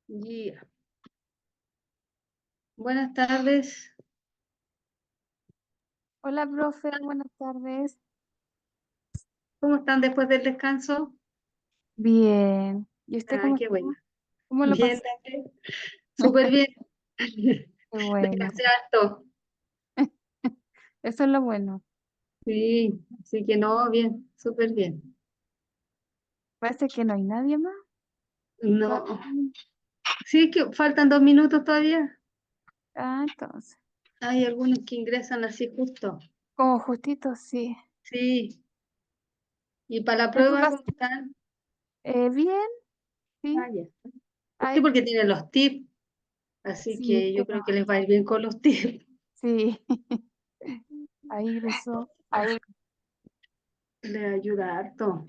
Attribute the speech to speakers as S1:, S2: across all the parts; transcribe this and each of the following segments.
S1: Ya. Buenas tardes.
S2: Hola, profe, buenas tardes.
S1: ¿Cómo están después del descanso?
S2: Bien. ¿Y usted
S1: Ah,
S2: cómo
S1: qué
S2: está?
S1: bueno.
S2: ¿Cómo lo
S1: Bien,
S2: pasó?
S1: también. Súper bien.
S2: Qué bueno.
S1: Descansé harto.
S2: Eso es lo bueno.
S1: Sí, así que no, bien, súper bien.
S2: Parece que no hay nadie más.
S1: No,
S2: Todavía.
S1: sí, que faltan 2 minutos todavía.
S2: Ah, entonces.
S1: Hay algunos que ingresan así justo.
S2: Como justito, sí.
S1: Sí, y para la
S2: En su
S1: prueba,
S2: caso,
S1: ¿cómo están?
S2: bien,
S1: Ah,
S2: sí.
S1: ya. Sí,
S2: Ay,
S1: porque tienen los tips, así
S2: sí,
S1: que yo creo que les va a ir bien con los tips.
S2: sí. Ahí ingresó.
S1: Ahí les ayuda harto.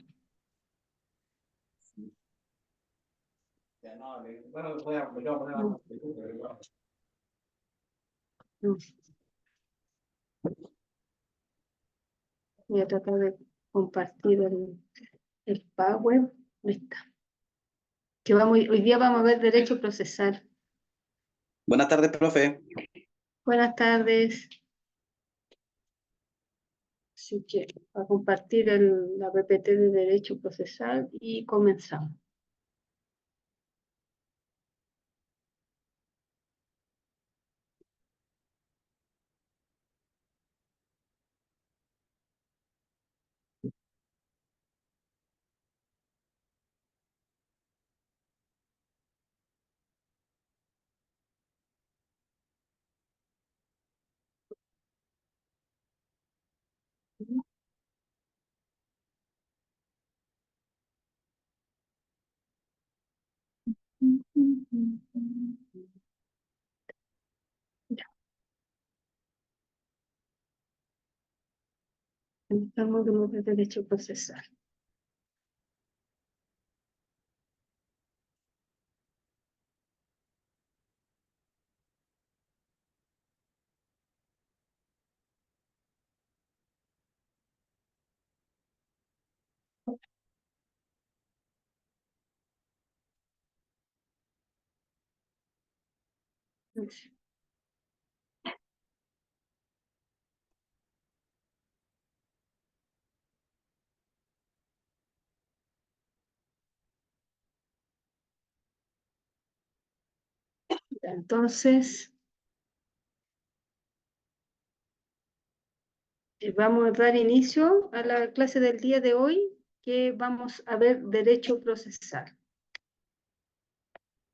S1: Mm. Voy a tratar de compartir el Power. Ahí está. Hoy día vamos a ver derecho procesal.
S3: Buenas tardes, profe.
S1: Buenas tardes. Así que a compartir la PPT de derecho procesal y comenzamos. Ya, el módulo de derecho procesal. Ya, entonces, vamos a dar inicio a la clase del día de hoy, que vamos a ver derecho procesal.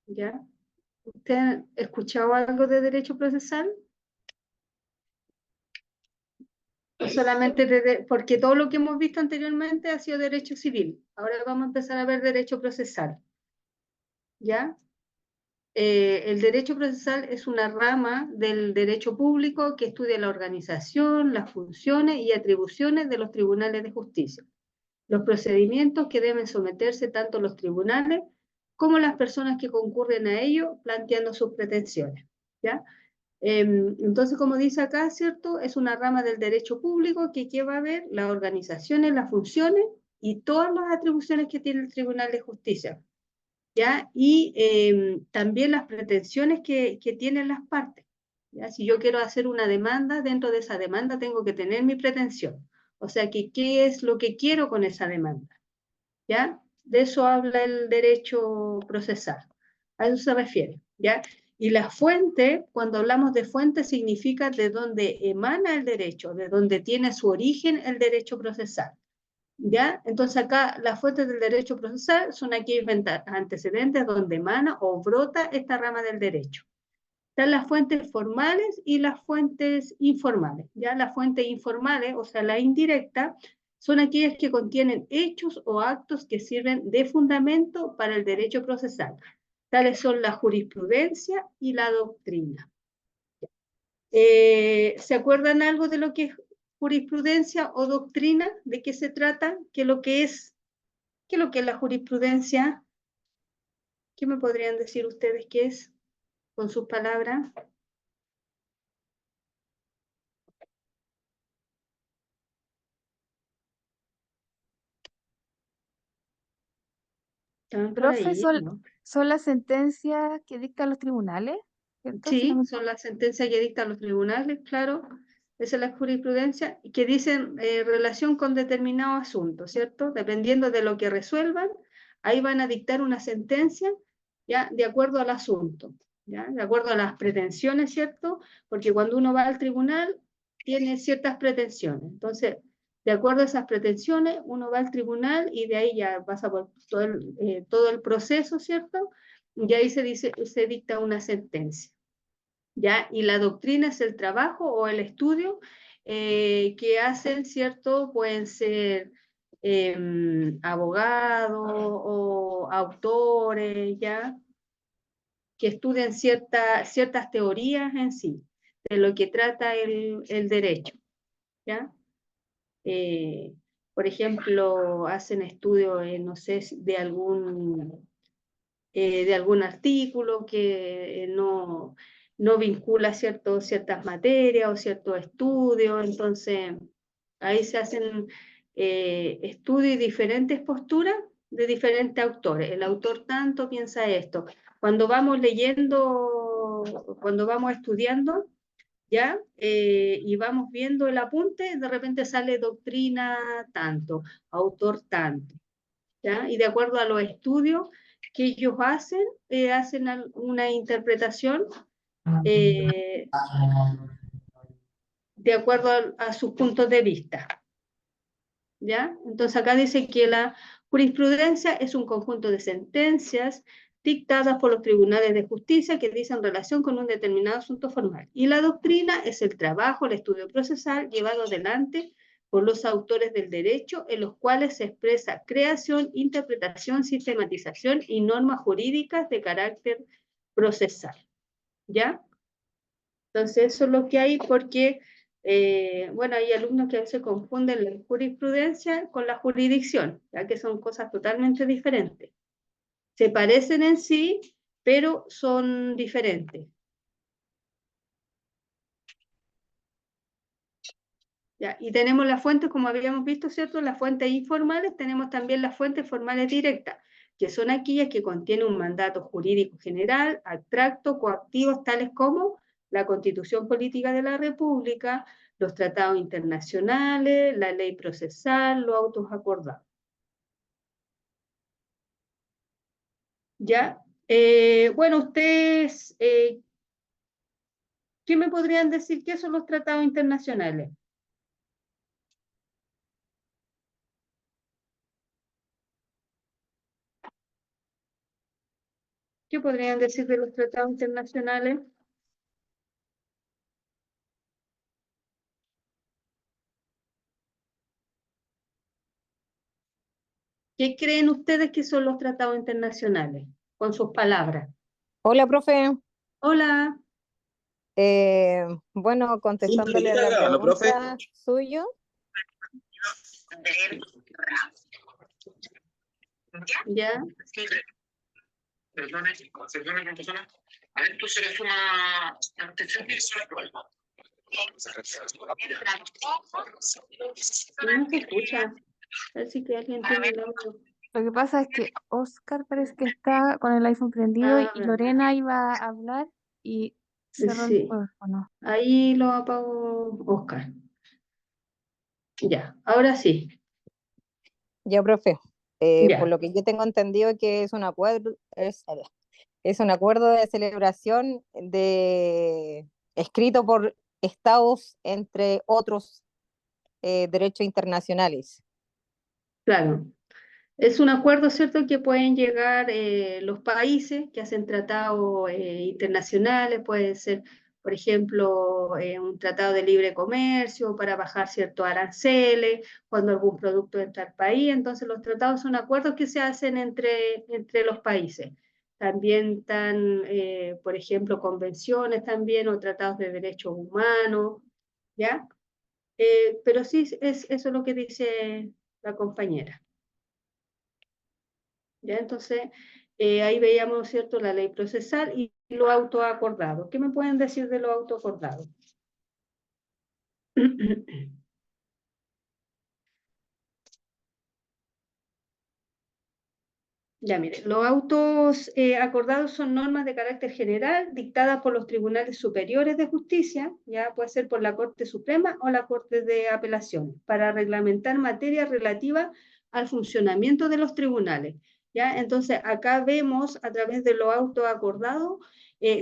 S1: ¿Ya? ¿Usted ha escuchado algo de derecho procesal? O solamente porque todo lo que hemos visto anteriormente ha sido derecho civil. Ahora vamos a empezar a ver derecho procesal. ¿Ya? El derecho procesal es una rama del derecho público que estudia la organización, las funciones y atribuciones de los tribunales de justicia, los procedimientos que deben someterse tanto los tribunales como las personas que concurren a ello planteando sus pretensiones. ¿Ya? Entonces, como dice acá, ¿cierto? Es una rama del derecho público que lleva a ver las organizaciones, las funciones y todas las atribuciones que tiene el Tribunal de Justicia, ¿ya? Y también las pretensiones que tienen las partes, ¿ya? Si yo quiero hacer una demanda, dentro de esa demanda tengo que tener mi pretensión. O sea, que qué es lo que quiero con esa demanda, ¿ya? De eso habla el derecho procesal. A eso se refiere, ¿ya? Y la fuente, cuando hablamos de fuente, significa de dónde emana el derecho, de dónde tiene su origen el derecho procesal. ¿Ya? Entonces acá las fuentes del derecho procesal son aquellos antecedentes donde emana o brota esta rama del derecho. Están las fuentes formales y las fuentes informales. ¿Ya? Las fuentes informales, o sea, la indirecta, son aquellas que contienen hechos o actos que sirven de fundamento para el derecho procesal. Tales son la jurisprudencia y la doctrina. ¿Se acuerdan algo de lo que es jurisprudencia o doctrina? ¿De qué se trata? ¿Qué es lo que es la jurisprudencia? ¿Qué me podrían decir ustedes qué es con sus palabras? ¿Están por
S2: Profe,
S1: ahí,
S2: son,
S1: no?
S2: son las sentencias que dictan los tribunales, ¿cierto? Si no
S1: Sí,
S2: me
S1: son las sentencias que dictan los tribunales, claro. Esa es la jurisprudencia, y que dicen relación con determinado asunto, ¿cierto? Dependiendo de lo que resuelvan, ahí van a dictar una sentencia, ¿ya? De acuerdo al asunto, ¿ya? De acuerdo a las pretensiones, ¿cierto? Porque cuando uno va al tribunal, tiene ciertas pretensiones. Entonces, de acuerdo a esas pretensiones, uno va al tribunal y de ahí ya pasa por todo el proceso, ¿cierto? Y ahí se dicta una sentencia. ¿Ya? Y la doctrina es el trabajo o el estudio que hacen, ¿cierto? Pueden ser abogados o autores, ¿ya? Que estudian ciertas teorías en sí, de lo que trata el derecho, ¿ya? Eh, por ejemplo, hacen estudios, no sé, de algún artículo que no vincula ciertas materias o ciertos estudios, entonces ahí se hacen estudios y diferentes posturas de diferentes autores. El autor tanto piensa esto. Cuando vamos leyendo, cuando vamos estudiando, ¿ya? Y vamos viendo el apunte, de repente sale doctrina tanto, autor tanto. ¿Ya? Y de acuerdo a los estudios que ellos hacen una interpretación eh, de acuerdo a sus puntos de vista. ¿Ya? Entonces acá dice que la jurisprudencia es un conjunto de sentencias dictadas por los tribunales de justicia que dicen relación con un determinado asunto formal. Y la doctrina es el trabajo, el estudio procesal llevado adelante por los autores del derecho, en los cuales se expresa creación, interpretación, sistematización y normas jurídicas de carácter procesal. ¿Ya? Entonces, eso es lo que hay porque, bueno, hay alumnos que a veces confunden la jurisprudencia con la jurisdicción, ya que son cosas totalmente diferentes. Se parecen en sí, pero son diferentes. ¿Ya? Y tenemos las fuentes, como habíamos visto, ¿cierto? Las fuentes informales, tenemos también las fuentes formales directas, que son aquellas que contienen un mandato jurídico general, abstracto, coactivos, tales como la Constitución Política de la República, los tratados internacionales, la ley procesal, los autos acordados. ¿Ya? Bueno, ustedes, ¿qué me podrían decir qué son los tratados internacionales? ¿Qué podrían decir de los tratados internacionales? ¿Qué creen ustedes que son los tratados internacionales? Con sus palabras.
S4: Hola, profe.
S1: Hola.
S4: Bueno,
S3: Punto de
S4: contestándole a
S3: vista,
S4: la
S3: hágalo, profe.
S4: pregunta suyo,
S1: ¿Ya?
S5: Perdone, persona. A ver, tú serás una atención visual.
S1: No se escucha. Parece que alguien tiene el audio.
S2: Lo que pasa es que Oscar parece que está con el iPhone prendido y
S1: verdad.
S2: Lorena iba a hablar y cerró el
S1: Sí.
S2: teléfono.
S1: Ahí lo apagó Oscar. Ya, ahora sí.
S4: ya, profe. Por
S1: Ya,
S4: lo que yo tengo entendido que es un acuerdo de celebración escrito por estados entre otros derechos internacionales.
S1: claro. Es un acuerdo, ¿cierto?, que pueden llegar los países que hacen tratados internacionales, puede ser, por ejemplo, un tratado de libre comercio para bajar ciertos aranceles, cuando algún producto entra al país. Entonces, los tratados son acuerdos que se hacen entre los países. también están, por ejemplo, convenciones también, o tratados de derechos humanos, ¿ya? Pero sí, eso es lo que dice la compañera. ¿Ya? Entonces, ahí veíamos, ¿cierto?, la ley procesal y lo autoacordado. ¿Qué me pueden decir de lo autoacordado? Ya, mire, los autos acordados son normas de carácter general dictadas por los tribunales superiores de justicia, ya puede ser por la Corte Suprema o la Corte de Apelaciones, para reglamentar materias relativas al funcionamiento de los tribunales. ¿Ya? Entonces, acá vemos a través de los autos acordados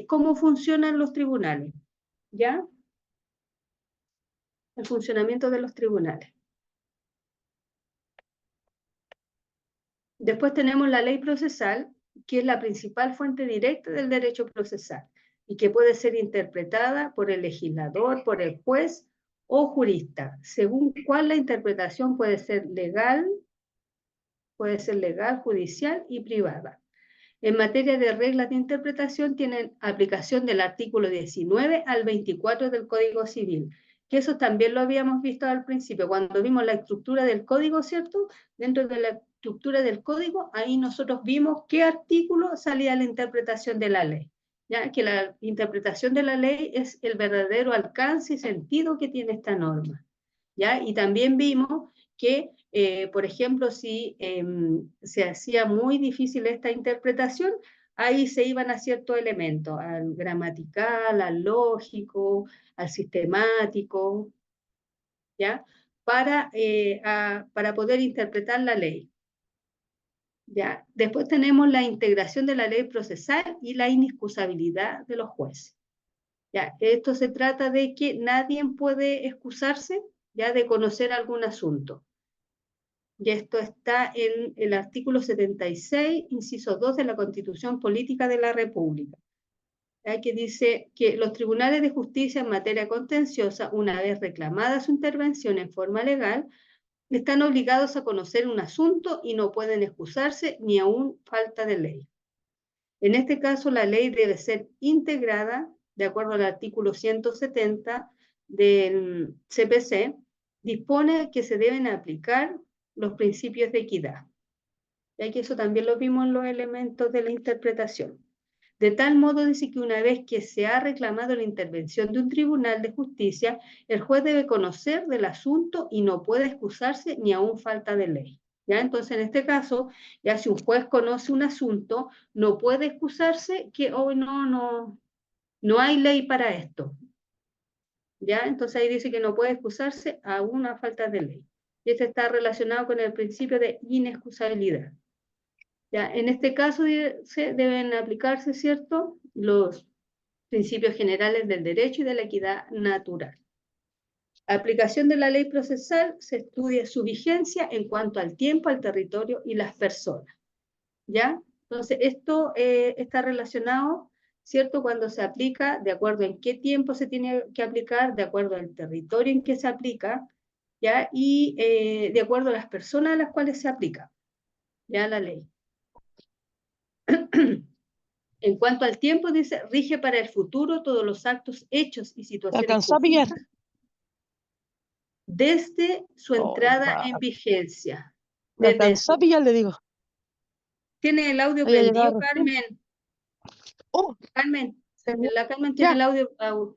S1: cómo funcionan los tribunales, ¿ya? El funcionamiento de los tribunales. Después tenemos la ley procesal, que es la principal fuente directa del derecho procesal y que puede ser interpretada por el legislador, por el juez o jurista, según cuál la interpretación puede ser legal, judicial y privada. En materia de reglas de interpretación tienen aplicación del artículo 19 al 24 del Código Civil, que eso también lo habíamos visto al principio, cuando vimos la estructura del código, ¿cierto? Dentro de la estructura del código, ahí nosotros vimos qué artículo salía la interpretación de la ley, ya que la interpretación de la ley es el verdadero alcance y sentido que tiene esta norma, ¿ya? Y también vimos que, por ejemplo, si se hacía muy difícil esta interpretación, ahí se iban a ciertos elementos, al gramatical, al lógico, al sistemático, ¿ya? Para poder interpretar la ley. ¿Ya? Después tenemos la integración de la ley procesal y la inexcusabilidad de los jueces. ¿Ya? Esto se trata de que nadie puede excusarse ya de conocer algún asunto. Y esto está en el artículo 76, inciso 2 de la Constitución Política de la República, que dice que los tribunales de justicia en materia contenciosa, una vez reclamada su intervención en forma legal, están obligados a conocer un asunto y no pueden excusarse ni aún falta de ley. En este caso, la ley debe ser integrada, de acuerdo al artículo 170 del CPC, dispone que se deben aplicar los principios de equidad. Ya que eso también lo vimos en los elementos de la interpretación. De tal modo dice que una vez que se ha reclamado la intervención de un tribunal de justicia, el juez debe conocer del asunto y no puede excusarse ni aún falta de ley. ¿Ya? Entonces, en este caso, ya si un juez conoce un asunto, no puede excusarse que hoy no hay ley para esto. ¿Ya? Entonces ahí dice que no puede excusarse a una falta de ley. Y esto está relacionado con el principio de inexcusabilidad. ¿Ya? En este caso deben aplicarse, ¿cierto?, los principios generales del derecho y de la equidad natural. Aplicación de la ley procesal, se estudia su vigencia en cuanto al tiempo, al territorio y las personas. ¿Ya? Entonces, esto está relacionado, ¿cierto?, cuando se aplica, de acuerdo en qué tiempo se tiene que aplicar, de acuerdo al territorio en que se aplica, ¿ya? Y de acuerdo a las personas a las cuales se aplica, ¿ya?, la ley. En cuanto al tiempo, dice, rige para el futuro todos los actos, hechos y situaciones
S6: ¿Alcanzó a pillar?
S1: desde su entrada en vigencia. Desde
S6: ¿Alcanzó a pillar? Le digo.
S1: ¿Tiene el audio
S6: Voy a
S1: prendido,
S6: llegar.
S1: Carmen?
S6: Oh,
S1: Carmen, la Carmen
S6: ya.
S1: tiene el audio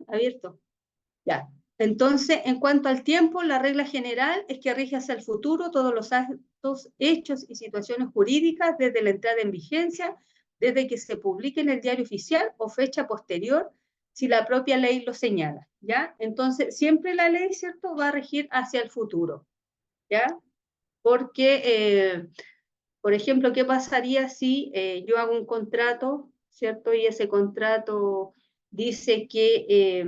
S1: abierto. Ya. Entonces, en cuanto al tiempo, la regla general es que rige hacia el futuro todos los actos, hechos y situaciones jurídicas desde la entrada en vigencia, desde que se publique en el diario oficial o fecha posterior, si la propia ley lo señala, ¿ya? Entonces, siempre la ley, ¿cierto?, va a regir hacia el futuro, ¿ya? Porque, por ejemplo, ¿qué pasaría si yo hago un contrato, ¿cierto?, y ese contrato dice que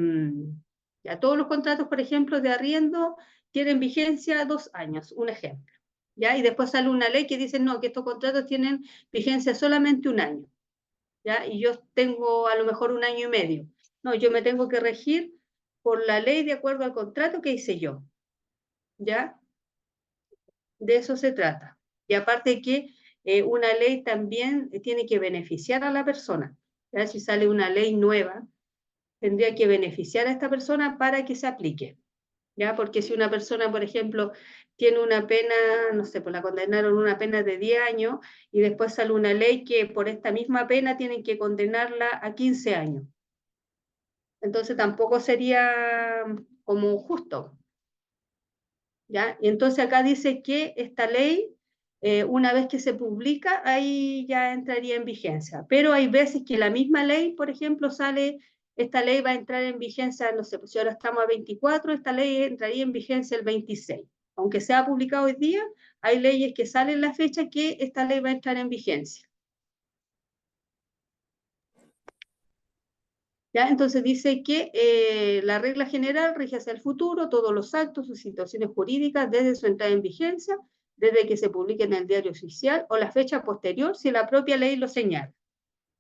S1: ya todos los contratos, por ejemplo, de arriendo tienen vigencia 2 años, un ejemplo, ¿ya? Y después sale una ley que dice, no, que estos contratos tienen vigencia solamente 1 año, ¿ya? Y yo tengo a lo mejor 1 año y medio. No, yo me tengo que regir por la ley de acuerdo al contrato que hice yo, ¿ya? De eso se trata. Y aparte que una ley también tiene que beneficiar a la persona. ¿Ya? Si sale una ley nueva, tendría que beneficiar a esta persona para que se aplique. ¿Ya? Porque si una persona, por ejemplo, tiene una pena, no sé, pues la condenaron una pena de 10 años y después sale una ley que por esta misma pena tienen que condenarla a 15 años. Entonces tampoco sería como justo. ¿Ya? Y entonces acá dice que esta ley, una vez que se publica, ahí ya entraría en vigencia. Pero hay veces que la misma ley, por ejemplo, sale, esta ley va a entrar en vigencia, no sé, pues si ahora estamos a 24, esta ley entraría en vigencia el 26. Aunque sea publicado hoy día, hay leyes que salen la fecha que esta ley va a entrar en vigencia. ¿Ya? Entonces dice que la regla general rige hacia el futuro todos los actos o situaciones jurídicas desde su entrada en vigencia, desde que se publique en el diario oficial o la fecha posterior si la propia ley lo señala.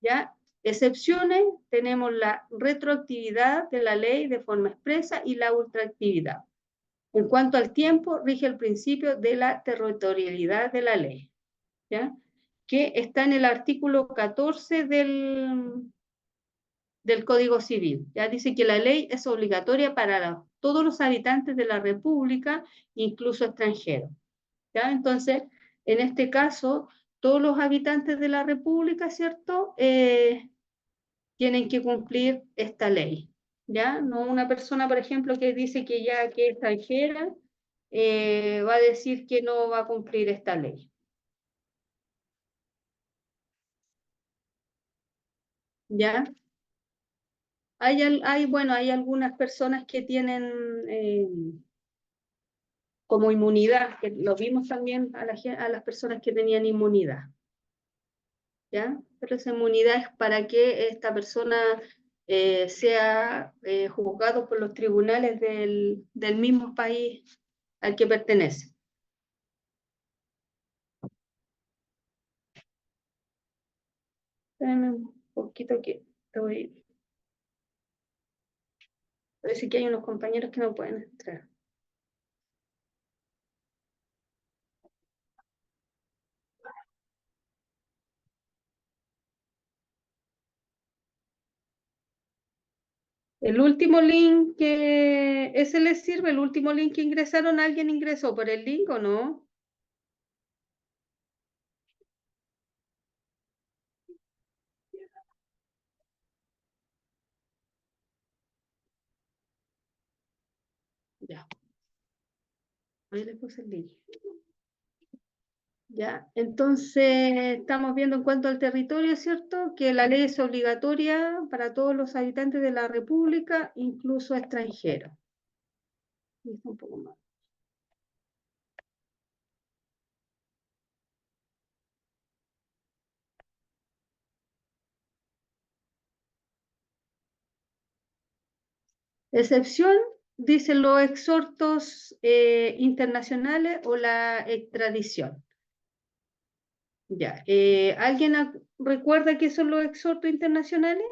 S1: ¿Ya? Excepciones, tenemos la retroactividad de la ley de forma expresa y la ultraactividad. En cuanto al tiempo, rige el principio de la territorialidad de la ley, ¿ya? Que está en el artículo 14 del Código Civil. Ya dice que la ley es obligatoria para todos los habitantes de la República, incluso extranjeros. ¿Ya? Entonces, en este caso, todos los habitantes de la República, ¿cierto? Tienen que cumplir esta ley. ¿Ya? No una persona, por ejemplo, que dice que ya que es extranjera, va a decir que no va a cumplir esta ley. ¿Ya? Bueno, hay algunas personas que tienen como inmunidad, que lo vimos también a las personas que tenían inmunidad. ¿Ya? Pero esa inmunidad es para que esta persona sea juzgado por los tribunales del mismo país al que pertenece. Espérame un poquito que estoy... Parece que hay unos compañeros que no pueden entrar. El último link que... ¿Ese les sirve? ¿El último link que ingresaron? ¿Alguien ingresó por el link o no? Ya. Ahí les puse el link. Ya, entonces estamos viendo en cuanto al territorio, ¿cierto? Que la ley es obligatoria para todos los habitantes de la República, incluso extranjeros. Un poco más. Excepción, dicen los exhortos internacionales o la extradición. Ya, ¿alguien recuerda qué son los exhortos internacionales?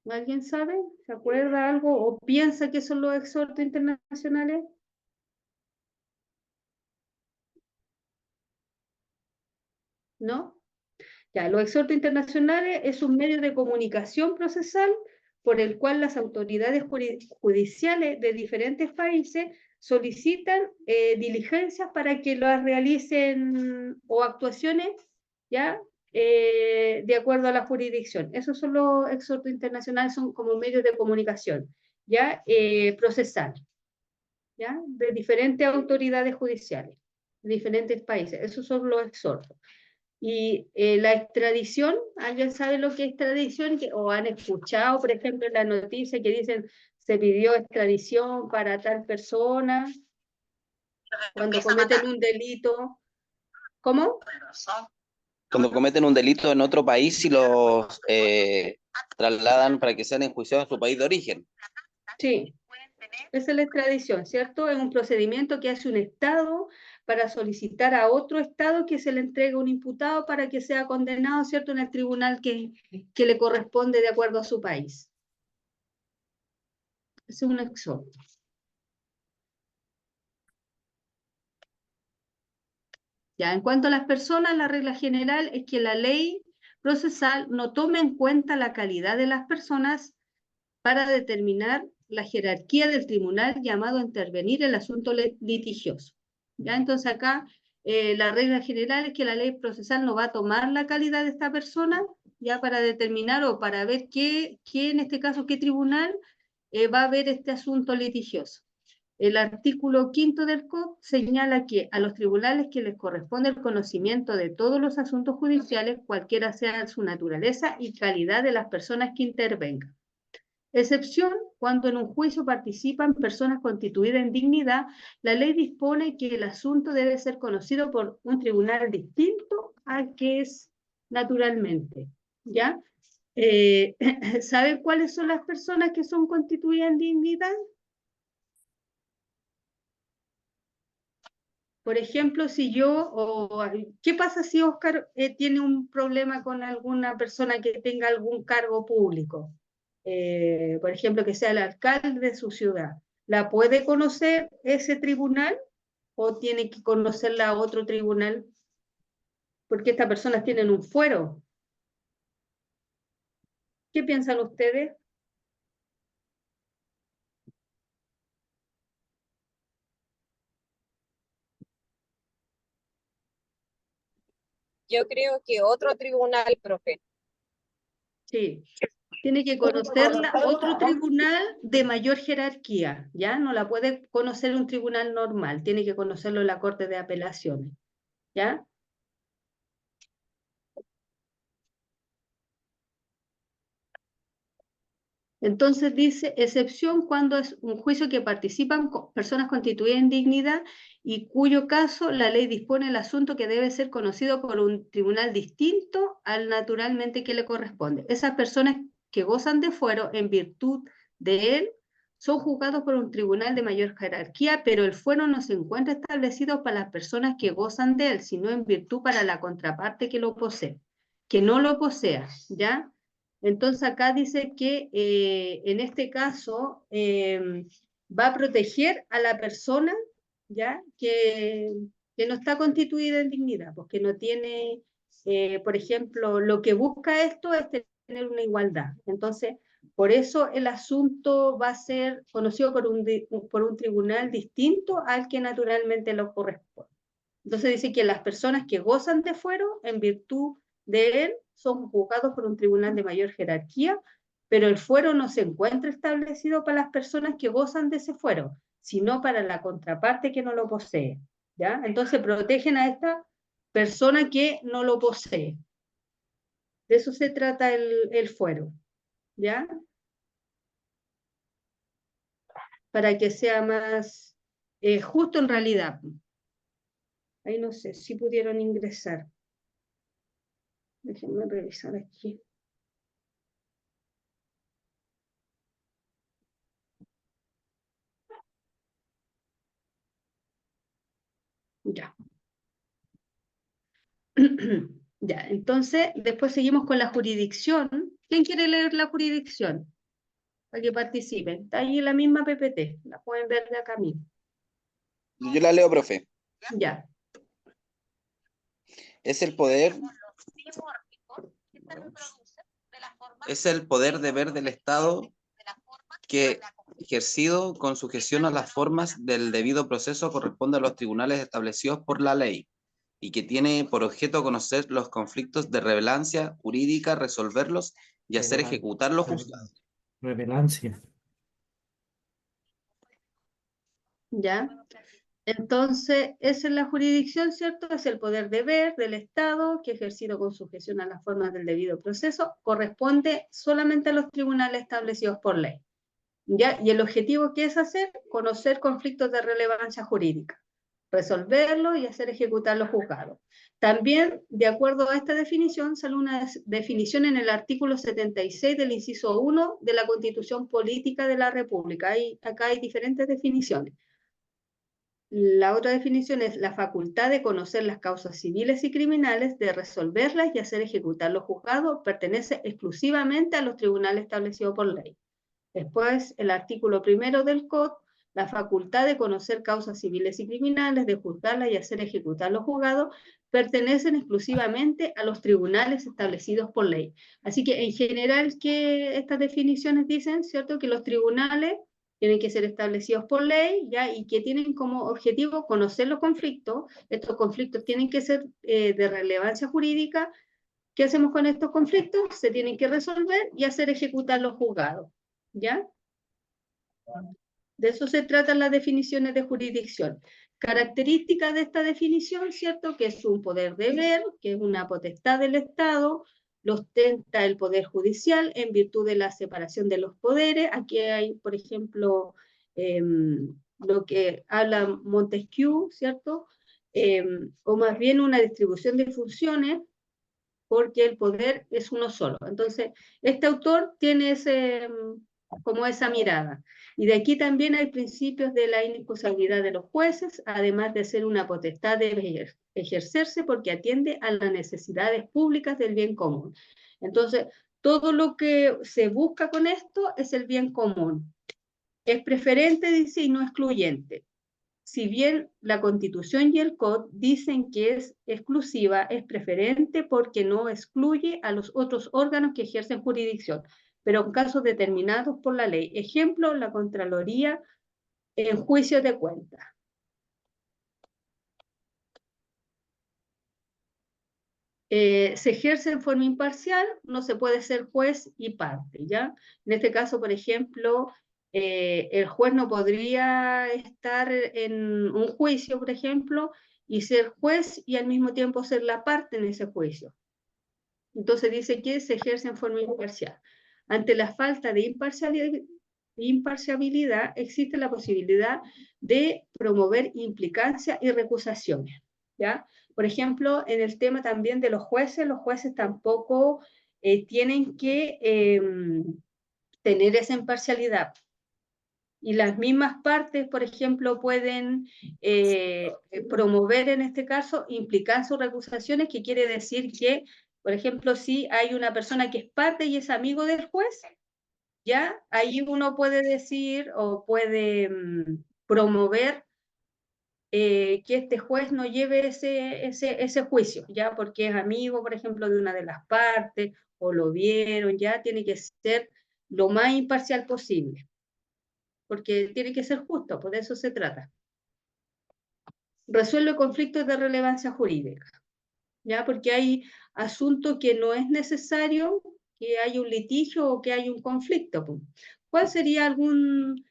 S1: ¿Alguien sabe? ¿Se acuerda algo o piensa que son los exhortos internacionales? ¿No? Ya, los exhortos internacionales es un medio de comunicación procesal por el cual las autoridades judiciales de diferentes países solicitan diligencias para que las realicen o actuaciones, ¿ya? De acuerdo a la jurisdicción. Esos son los exhortos internacionales, son como medios de comunicación, ¿ya? Procesal, ¿ya? De diferentes autoridades judiciales, de diferentes países. Esos son los exhortos. Y la extradición, ¿alguien sabe lo que es extradición? O han escuchado, por ejemplo, en la noticia que dicen se pidió extradición para tal persona cuando cometen un delito. ¿Cómo?
S3: Cuando cometen un delito en otro país y los trasladan para que sean enjuiciados en su país de origen.
S1: Sí, esa es la extradición, ¿cierto? Es un procedimiento que hace un Estado para solicitar a otro Estado que se le entregue un imputado para que sea condenado, ¿cierto?, en el tribunal que le corresponde de acuerdo a su país. Ese es un exhorto. Ya, en cuanto a las personas, la regla general es que la ley procesal no toma en cuenta la calidad de las personas para determinar la jerarquía del tribunal llamado a intervenir en el asunto litigioso. ¿Ya? Entonces acá la regla general es que la ley procesal no va a tomar la calidad de esta persona ya para determinar o para ver qué en este caso, qué tribunal va a ver este asunto litigioso. El artículo 5 del COP señala que a los tribunales que les corresponde el conocimiento de todos los asuntos judiciales, cualquiera sea su naturaleza y calidad de las personas que intervengan. Excepción cuando en un juicio participan personas constituidas en dignidad, la ley dispone que el asunto debe ser conocido por un tribunal distinto al que es naturalmente. ¿Ya? ¿Saben cuáles son las personas que son constituidas en dignidad? Por ejemplo, si ¿qué pasa si Oscar tiene un problema con alguna persona que tenga algún cargo público? Por ejemplo, que sea el alcalde de su ciudad. ¿La puede conocer ese tribunal o tiene que conocerla a otro tribunal? Porque estas personas tienen un fuero. ¿Qué piensan ustedes?
S4: Yo creo que otro tribunal, profe.
S1: Sí, tiene que conocerla otro tribunal de mayor jerarquía, ¿ya? No la puede conocer un tribunal normal, tiene que conocerlo la Corte de Apelaciones, ¿ya? Entonces dice, excepción cuando es un juicio que participan personas constituidas en dignidad y cuyo caso la ley dispone el asunto que debe ser conocido por un tribunal distinto al naturalmente que le corresponde. Esas personas que gozan de fuero en virtud de él son juzgados por un tribunal de mayor jerarquía, pero el fuero no se encuentra establecido para las personas que gozan de él, sino en virtud para la contraparte que lo posee, que no lo posea, ¿ya? Entonces acá dice que en este caso va a proteger a la persona ¿ya? Que no está constituida en dignidad, porque no tiene, por ejemplo, lo que busca esto es tener una igualdad. Entonces, por eso el asunto va a ser conocido por un tribunal distinto al que naturalmente lo corresponde. Entonces dice que las personas que gozan de fuero, en virtud de él, son juzgados por un tribunal de mayor jerarquía, pero el fuero no se encuentra establecido para las personas que gozan de ese fuero, sino para la contraparte que no lo posee. ¿Ya? Entonces protegen a esta persona que no lo posee. De eso se trata el fuero. ¿Ya? Para que sea más justo en realidad. Ahí no sé si pudieron ingresar. Déjenme revisar aquí. Ya. Ya, entonces, después seguimos con la jurisdicción. ¿Quién quiere leer la jurisdicción? Para que participen. Está ahí la misma PPT. La pueden ver de acá mismo.
S3: Yo la leo, profe.
S1: Ya.
S3: Es el poder deber del Estado que, ejercido con sujeción a las formas del debido proceso, corresponde a los tribunales establecidos por la ley y que tiene por objeto conocer los conflictos de relevancia jurídica, resolverlos y hacer ejecutar los juzgados.
S7: Relevancia.
S1: Ya. Entonces, esa es la jurisdicción, ¿cierto? Es el poder deber del Estado que, ejercido con sujeción a las formas del debido proceso, corresponde solamente a los tribunales establecidos por ley. ¿Ya? Y el objetivo que es hacer, conocer conflictos de relevancia jurídica, resolverlos y hacer ejecutar los juzgados. También, de acuerdo a esta definición, sale una definición en el artículo 76 del inciso 1 de la Constitución Política de la República. Acá hay diferentes definiciones. la otra definición es la facultad de conocer las causas civiles y criminales, de resolverlas y hacer ejecutar los juzgados, pertenece exclusivamente a los tribunales establecidos por ley. Después, el artículo 1 del COD, la facultad de conocer causas civiles y criminales, de juzgarlas y hacer ejecutar los juzgados, pertenecen exclusivamente a los tribunales establecidos por ley. Así que en general, que estas definiciones dicen, ¿cierto?, que los tribunales tienen que ser establecidos por ley, ¿ya? Y que tienen como objetivo conocer los conflictos. Estos conflictos tienen que ser de relevancia jurídica. ¿Qué hacemos con estos conflictos? Se tienen que resolver y hacer ejecutar los juzgados, ¿ya? De eso se tratan las definiciones de jurisdicción. Características de esta definición, ¿cierto? Que es un poder deber, que es una potestad del Estado, lo ostenta el Poder Judicial en virtud de la separación de los poderes. Aquí hay, por ejemplo, lo que habla Montesquieu, ¿cierto? O más bien una distribución de funciones, porque el poder es uno solo. Entonces, este autor tiene como esa mirada. Y de aquí también hay principios de la inexcusabilidad de los jueces, además de ser una potestad de ejercerse porque atiende a las necesidades públicas del bien común. Entonces, todo lo que se busca con esto es el bien común. Es preferente, dice, y no excluyente. Si bien la Constitución y el COD dicen que es exclusiva, es preferente porque no excluye a los otros órganos que ejercen jurisdicción, pero en casos determinados por la ley. Ejemplo, la Contraloría en juicios de cuentas. Se ejerce en forma imparcial, no se puede ser juez y parte, ¿ya? En este caso, por ejemplo, el juez no podría estar en un juicio, por ejemplo, y ser juez y al mismo tiempo ser la parte en ese juicio. Entonces dice que se ejerce en forma imparcial. Ante la falta de imparcialidad existe la posibilidad de promover implicancia y recusaciones, ¿ya? Por ejemplo, en el tema también de los jueces tampoco tienen que tener esa imparcialidad. Y las mismas partes, por ejemplo, pueden promover en este caso implicancias o recusaciones, que quiere decir que, por ejemplo, si hay una persona que es parte y es amigo del juez, ya ahí uno puede decir o puede promover que este juez no lleve ese juicio, ya porque es amigo, por ejemplo, de una de las partes, o lo vieron, ya tiene que ser lo más imparcial posible, porque tiene que ser justo, por eso se trata. Resuelve conflictos de relevancia jurídica, ya porque hay asuntos que no es necesario que haya un litigio o que haya un conflicto. ¿Cuál sería algún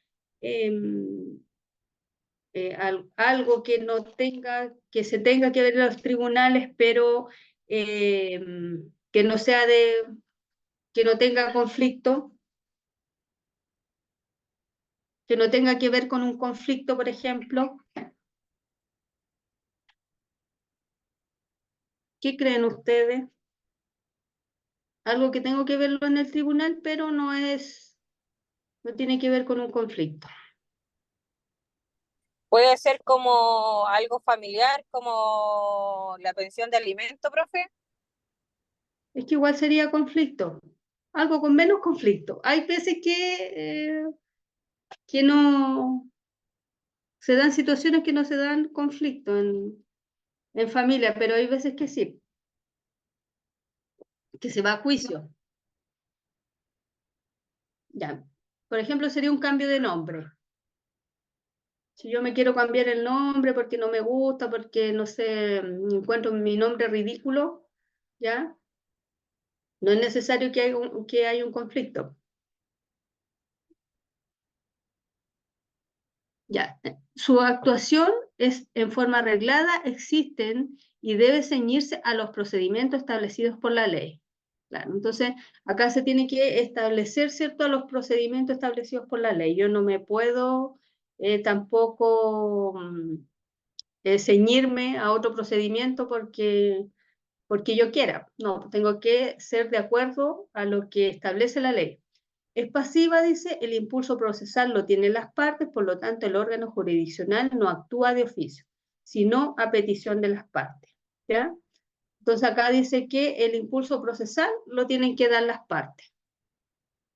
S1: algo que no tenga, que se tenga que ver en los tribunales, pero que no sea que no tenga conflicto, que no tenga que ver con un conflicto, por ejemplo? ¿Qué creen ustedes? Algo que tengo que verlo en el tribunal, pero no tiene que ver con un conflicto.
S4: Puede ser como algo familiar, como la pensión de alimento, profe.
S1: Es que igual sería conflicto, algo con menos conflicto. Hay veces que no se dan situaciones que no se dan conflicto en familia, pero hay veces que sí, que se va a juicio. Ya. Por ejemplo, sería un cambio de nombre. Si yo me quiero cambiar el nombre porque no me gusta, porque no sé, encuentro mi nombre ridículo, ¿ya? No es necesario que haya un conflicto. Ya. Su actuación es en forma arreglada, existen y debe ceñirse a los procedimientos establecidos por la ley. Claro, entonces, acá se tiene que establecer, ¿cierto?, los procedimientos establecidos por la ley. Yo no me puedo tampoco ceñirme a otro procedimiento porque yo quiera. No, tengo que ser de acuerdo a lo que establece la ley. Es pasiva, dice, el impulso procesal lo tienen las partes, por lo tanto el órgano jurisdiccional no actúa de oficio, sino a petición de las partes, ¿ya? Entonces acá dice que el impulso procesal lo tienen que dar las partes,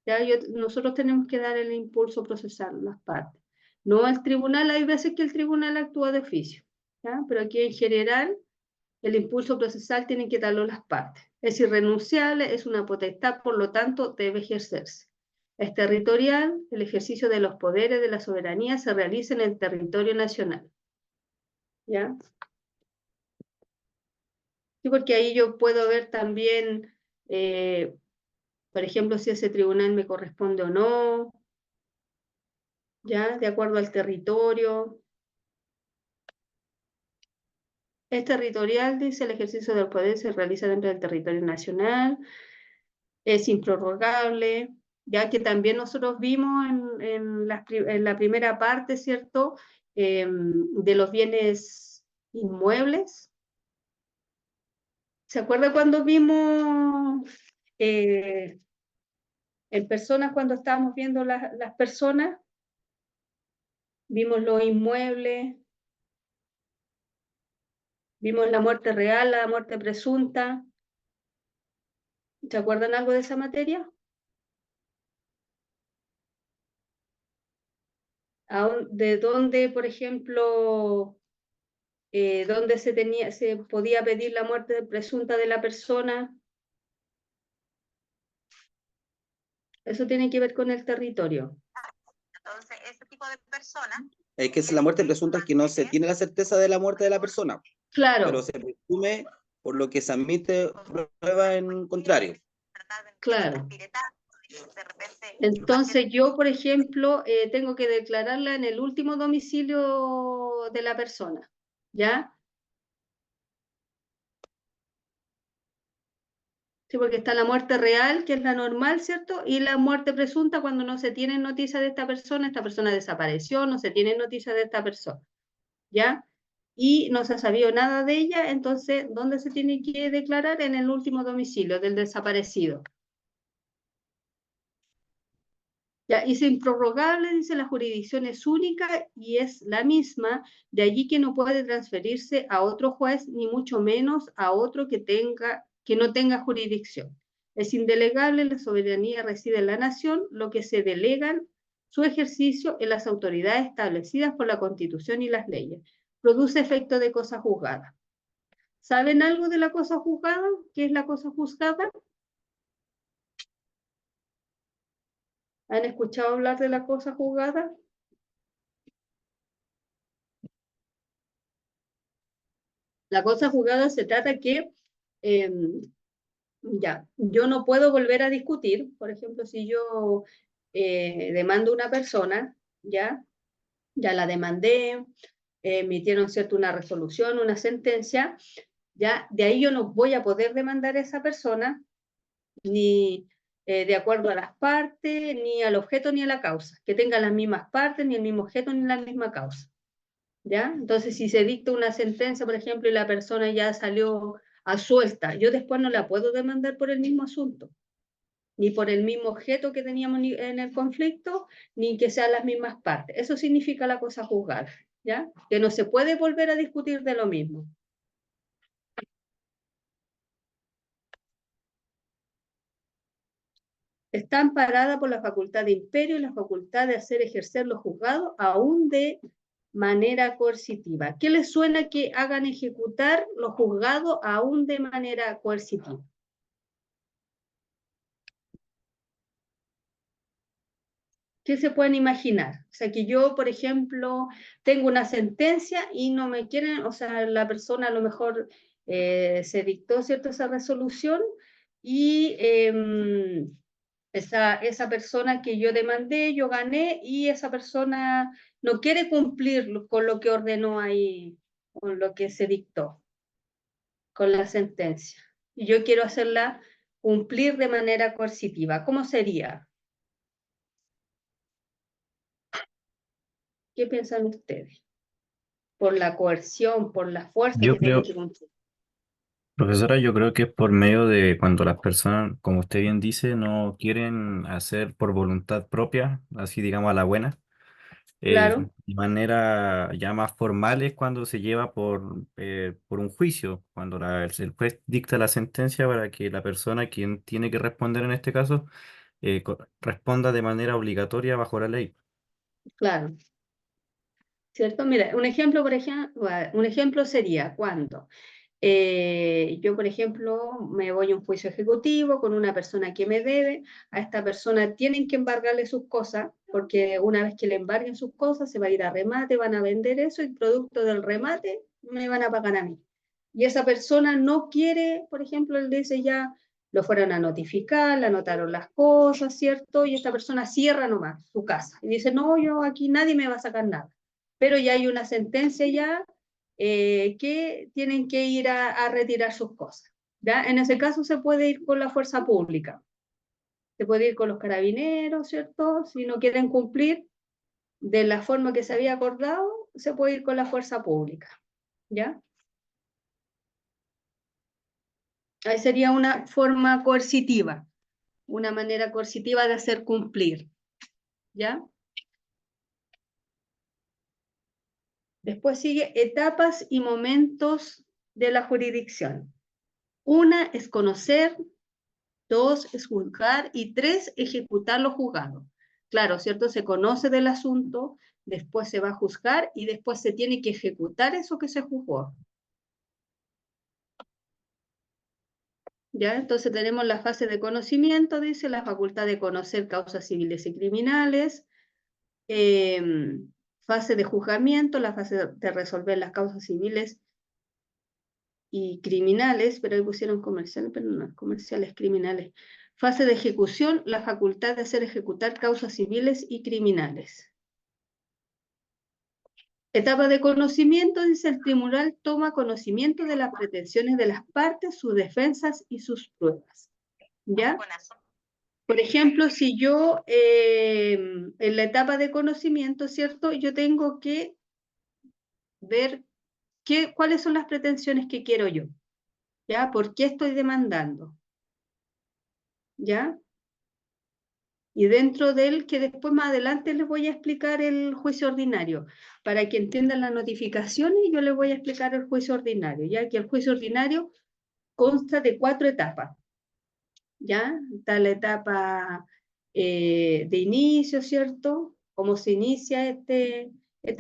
S1: ¿ya? Nosotros tenemos que dar el impulso procesal, las partes. No al tribunal, hay veces que el tribunal actúa de oficio, ¿ya? Pero aquí en general el impulso procesal tienen que darlo las partes. Es irrenunciable, es una potestad, por lo tanto debe ejercerse. Es territorial, el ejercicio de los poderes de la soberanía se realiza en el territorio nacional. ¿Ya? Sí, porque ahí yo puedo ver también, por ejemplo, si ese tribunal me corresponde o no, ¿ya? De acuerdo al territorio. Es territorial, dice, el ejercicio del poder se realiza dentro del territorio nacional, es improrrogable, ya que también nosotros vimos en la primera parte, ¿cierto?, de los bienes inmuebles. ¿Se acuerda cuando vimos en personas, cuando estábamos viendo las personas? Vimos los inmuebles, vimos la muerte real, la muerte presunta. ¿Se acuerdan algo de esa materia? ¿De dónde, por ejemplo, dónde se podía pedir la muerte presunta de la persona? Eso tiene que ver con el territorio.
S7: Entonces, ese tipo de personas.
S3: Es que es la muerte presunta, es que no se tiene la certeza de la muerte de la persona,
S1: Claro,
S3: pero se presume por lo que se admite prueba en contrario.
S1: claro. Entonces yo, por ejemplo, tengo que declararla en el último domicilio de la persona, ¿ya? Sí, porque está la muerte real, que es la normal, ¿cierto? Y la muerte presunta cuando no se tiene noticia de esta persona desapareció, no se tiene noticia de esta persona, ¿ya? Y no se ha sabido nada de ella, entonces, ¿dónde se tiene que declarar? En el último domicilio del desaparecido. Ya, y es improrrogable, dice, la jurisdicción es única y es la misma, de allí que no puede transferirse a otro juez, ni mucho menos a otro que no tenga jurisdicción. Es indelegable, la soberanía reside en la nación, lo que se delegan su ejercicio en las autoridades establecidas por la Constitución y las leyes. Produce efecto de cosa juzgada. ¿Saben algo de la cosa juzgada? ¿Qué es la cosa juzgada? ¿Han escuchado hablar de la cosa juzgada? La cosa juzgada se trata que ya, yo no puedo volver a discutir, por ejemplo, si yo demando a una persona, ya la demandé, emitieron cierto una resolución, una sentencia, ya de ahí yo no voy a poder demandar a esa persona ni de acuerdo a las partes, ni al objeto ni a la causa, que tengan las mismas partes, ni el mismo objeto, ni la misma causa. ¿Ya? Entonces, si se dicta una sentencia, por ejemplo, y la persona ya salió absuelta, yo después no la puedo demandar por el mismo asunto, ni por el mismo objeto que teníamos en el conflicto, ni que sean las mismas partes. Eso significa la cosa juzgada, ¿ya? Que no se puede volver a discutir de lo mismo. Está amparada por la facultad de imperio y la facultad de hacer ejercer los juzgados aún de manera coercitiva. ¿Qué les suena que hagan ejecutar los juzgados aún de manera coercitiva? ¿Qué se pueden imaginar? O sea, que yo, por ejemplo, tengo una sentencia y no me quieren, o sea, la persona a lo mejor se dictó, ¿cierto?, esa resolución y esa persona que yo demandé, yo gané y esa persona no quiere cumplir con lo que ordenó ahí, con lo que se dictó, con la sentencia. Y yo quiero hacerla cumplir de manera coercitiva. ¿Cómo sería? ¿Qué piensan ustedes? Por la coerción, por la fuerza
S8: Yo
S1: que tienen
S8: creo,
S1: que cumplir.
S8: Profesora, yo creo que es por medio de cuando las personas, como usted bien dice, no quieren hacer por voluntad propia, así digamos a la buena.
S1: Claro,
S8: De manera ya más formal es cuando se lleva por un juicio, cuando el juez dicta la sentencia para que la persona quien tiene que responder en este caso responda de manera obligatoria bajo la ley.
S1: claro. ¿Cierto? Mira, un ejemplo, un ejemplo sería cuando yo, por ejemplo, me voy a un juicio ejecutivo con una persona que me debe, a esta persona tienen que embargarle sus cosas, porque una vez que le embarguen sus cosas, se va a ir a remate, van a vender eso y producto del remate me van a pagar a mí. Y esa persona no quiere, por ejemplo, él dice ya, lo fueron a notificar, le anotaron las cosas, ¿cierto? Y esta persona cierra nomás su casa y dice, no, yo aquí nadie me va a sacar nada. Pero ya hay una sentencia ya que tienen que ir a retirar sus cosas. ¿Ya? En ese caso se puede ir con la fuerza pública, se puede ir con los carabineros, ¿cierto? Si no quieren cumplir de la forma que se había acordado, se puede ir con la fuerza pública. ¿Ya? Ahí sería una forma coercitiva, una manera coercitiva de hacer cumplir. ¿Ya? Después sigue etapas y momentos de la jurisdicción. Una es conocer, dos es juzgar y tres, ejecutar lo juzgado. Claro, ¿cierto? Se conoce del asunto, después se va a juzgar y después se tiene que ejecutar eso que se juzgó. ¿Ya? Entonces tenemos la fase de conocimiento, dice, la facultad de conocer causas civiles y criminales, fase de juzgamiento, la fase de resolver las causas civiles y criminales, pero ahí pusieron comerciales, pero no, comerciales, criminales. Fase de ejecución, la facultad de hacer ejecutar causas civiles y criminales. Etapa de conocimiento, dice el tribunal, toma conocimiento de las pretensiones de las partes, sus defensas y sus pruebas. ¿Ya? Por ejemplo, si yo en la etapa de conocimiento, ¿cierto? Yo tengo que ver cuáles son las pretensiones que quiero yo. ¿Ya? ¿Por qué estoy demandando? ¿Ya? Y dentro de él, que después más adelante les voy a explicar el juicio ordinario. Para que entiendan las notificaciones, yo les voy a explicar el juicio ordinario, ya que el juicio ordinario consta de 4 etapas. ¿Ya? Está la etapa de inicio, ¿cierto? Cómo se inicia este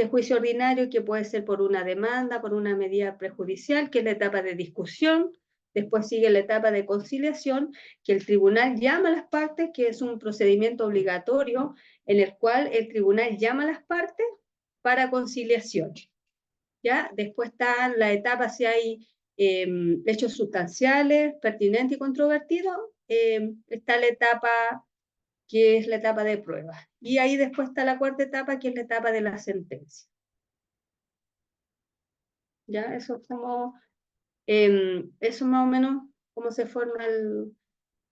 S1: juicio ordinario, que puede ser por una demanda, por una medida prejudicial, que es la etapa de discusión. Después sigue la etapa de conciliación, que el tribunal llama a las partes, que es un procedimiento obligatorio en el cual el tribunal llama a las partes para conciliación. ¿Ya? Después está la etapa si hay hechos sustanciales, pertinentes y controvertidos. Está la etapa que es la etapa de prueba. Y ahí después está la cuarta etapa, que es la etapa de la sentencia. ¿Ya? Eso es como... eso más o menos cómo se forma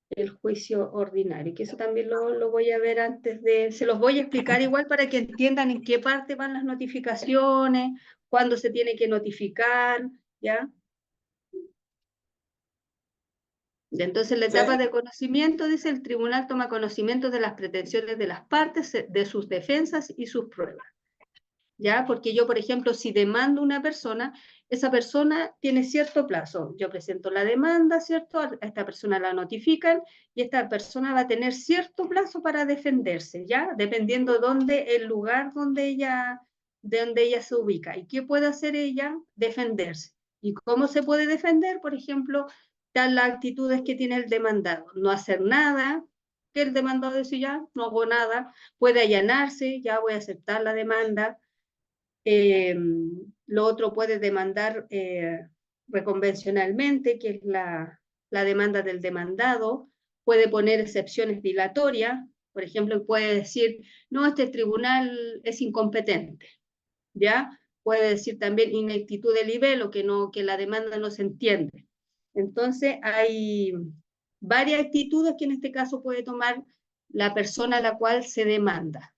S1: el juicio ordinario, que eso también lo voy a ver antes de, se los voy a explicar igual para que entiendan en qué parte van las notificaciones, cuándo se tiene que notificar, ¿ya? Entonces, la etapa de conocimiento, dice, el tribunal toma conocimiento de las pretensiones de las partes, de sus defensas y sus pruebas. ¿Ya? Porque yo, por ejemplo, si demando a una persona, esa persona tiene cierto plazo. Yo presento la demanda, ¿cierto? A esta persona la notifican y esta persona va a tener cierto plazo para defenderse, ¿ya? Dependiendo de dónde, el lugar de donde ella se ubica. ¿Y qué puede hacer ella? Defenderse. ¿Y cómo se puede defender? Por ejemplo, dan las actitudes que tiene el demandado. No hacer nada, que el demandado dice ya, no hago nada. Puede allanarse, ya voy a aceptar la demanda. Lo otro puede demandar reconvencionalmente, que es la demanda del demandado. Puede poner excepciones dilatorias. Por ejemplo, puede decir, no, este tribunal es incompetente. ¿Ya? Puede decir también ineptitud de libelo, que la demanda no se entiende. Entonces, hay varias actitudes que en este caso puede tomar la persona a la cual se demanda.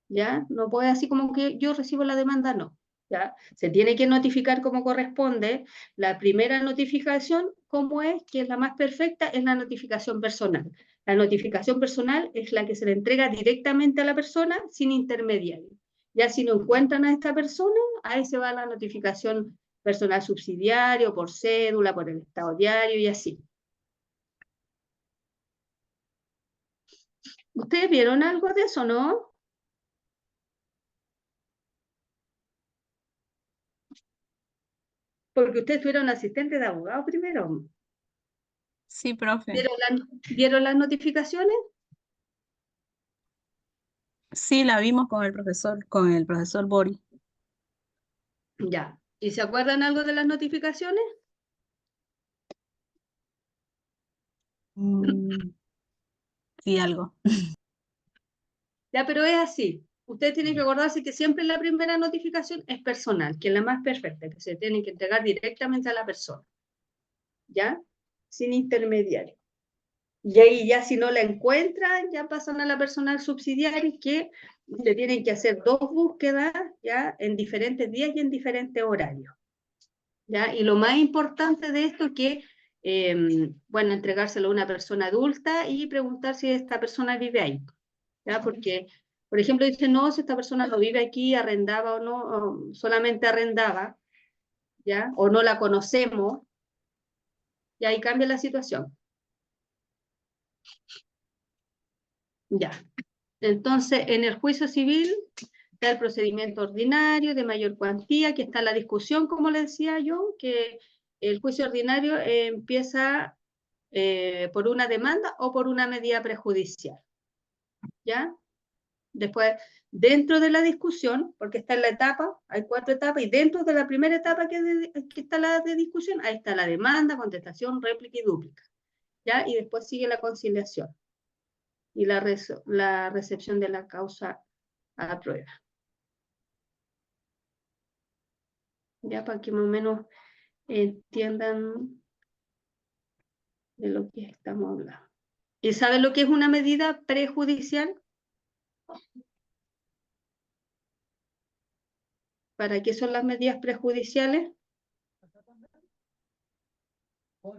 S1: ¿Ya? No puede así como que yo recibo la demanda, no. ¿ya? Se tiene que notificar como corresponde. La primera notificación, ¿cómo es? Que es la más perfecta, es la notificación personal. La notificación personal es la que se le entrega directamente a la persona sin intermediario. Ya si no encuentran a esta persona, ahí se va la notificación personal subsidiario, por cédula, por el estado diario y así. ¿Ustedes vieron algo de eso, no? Porque ustedes fueron asistentes de abogado primero.
S9: Sí, profe.
S1: ¿Vieron las notificaciones?
S9: Sí, la vimos con el profesor Boris.
S1: Ya. ¿Y se acuerdan algo de las notificaciones?
S9: Sí, algo.
S1: Ya, pero es así. Ustedes tienen que acordarse que siempre la primera notificación es personal, que es la más perfecta, que se tiene que entregar directamente a la persona. ¿Ya? Sin intermediario. Y ahí ya si no la encuentran, ya pasan a la personal subsidiaria, que se tienen que hacer 2 búsquedas, ya, en diferentes días y en diferentes horarios. ¿Ya? Y lo más importante de esto es que, bueno, entregárselo a una persona adulta y preguntar si esta persona vive ahí. ¿Ya? Porque, por ejemplo, dicen, no, si esta persona no vive aquí, arrendaba o no, o solamente arrendaba, ¿ya? O no la conocemos, y ahí cambia la situación. Ya. Entonces, en el juicio civil está el procedimiento ordinario de mayor cuantía, que está la discusión, como le decía yo, que el juicio ordinario empieza por una demanda o por una medida prejudicial. ¿Ya? Después, dentro de la discusión, porque está en la etapa, hay 4 etapas, y dentro de la primera etapa que está la de discusión, ahí está la demanda, contestación, réplica y dúplica. ¿Ya? Y después sigue la conciliación y la recepción de la causa a la prueba. Ya para que más o menos entiendan de lo que estamos hablando. ¿Y saben lo que es una medida prejudicial? ¿Para qué son las medidas prejudiciales?
S10: Voy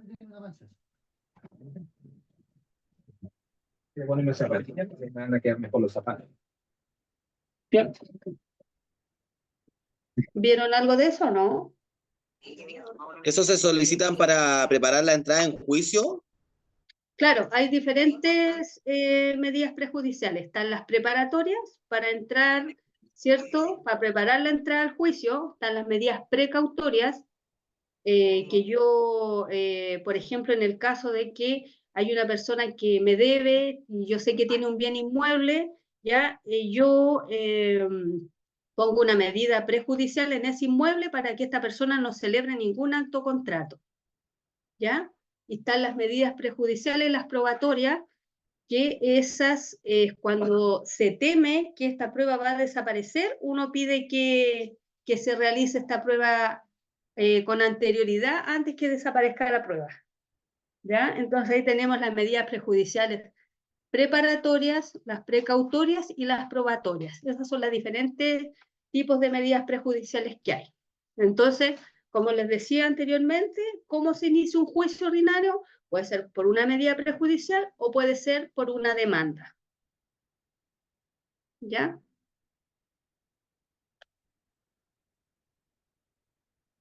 S10: a ponerme zapatillas porque me van a quedar mejor los zapatos.
S1: ¿Vieron algo de eso o no?
S3: ¿Eso se solicitan para preparar la entrada en juicio?
S1: Claro, hay diferentes medidas prejudiciales. Están las preparatorias para entrar, ¿cierto? Para preparar la entrada al juicio. Están las medidas precautorias, que yo, por ejemplo, en el caso de que hay una persona que me debe y yo sé que tiene un bien inmueble, ¿ya? Yo pongo una medida prejudicial en ese inmueble para que esta persona no celebre ningún acto contrato, ¿ya? Y están las medidas prejudiciales, las probatorias, que esas, cuando se teme que esta prueba va a desaparecer, uno pide que se realice esta prueba con anterioridad antes que desaparezca la prueba. ¿Ya? Entonces ahí tenemos las medidas prejudiciales preparatorias, las precautorias y las probatorias. Esas son las diferentes tipos de medidas prejudiciales que hay. Entonces, como les decía anteriormente, ¿cómo se inicia un juicio ordinario? Puede ser por una medida prejudicial o puede ser por una demanda. ¿Ya?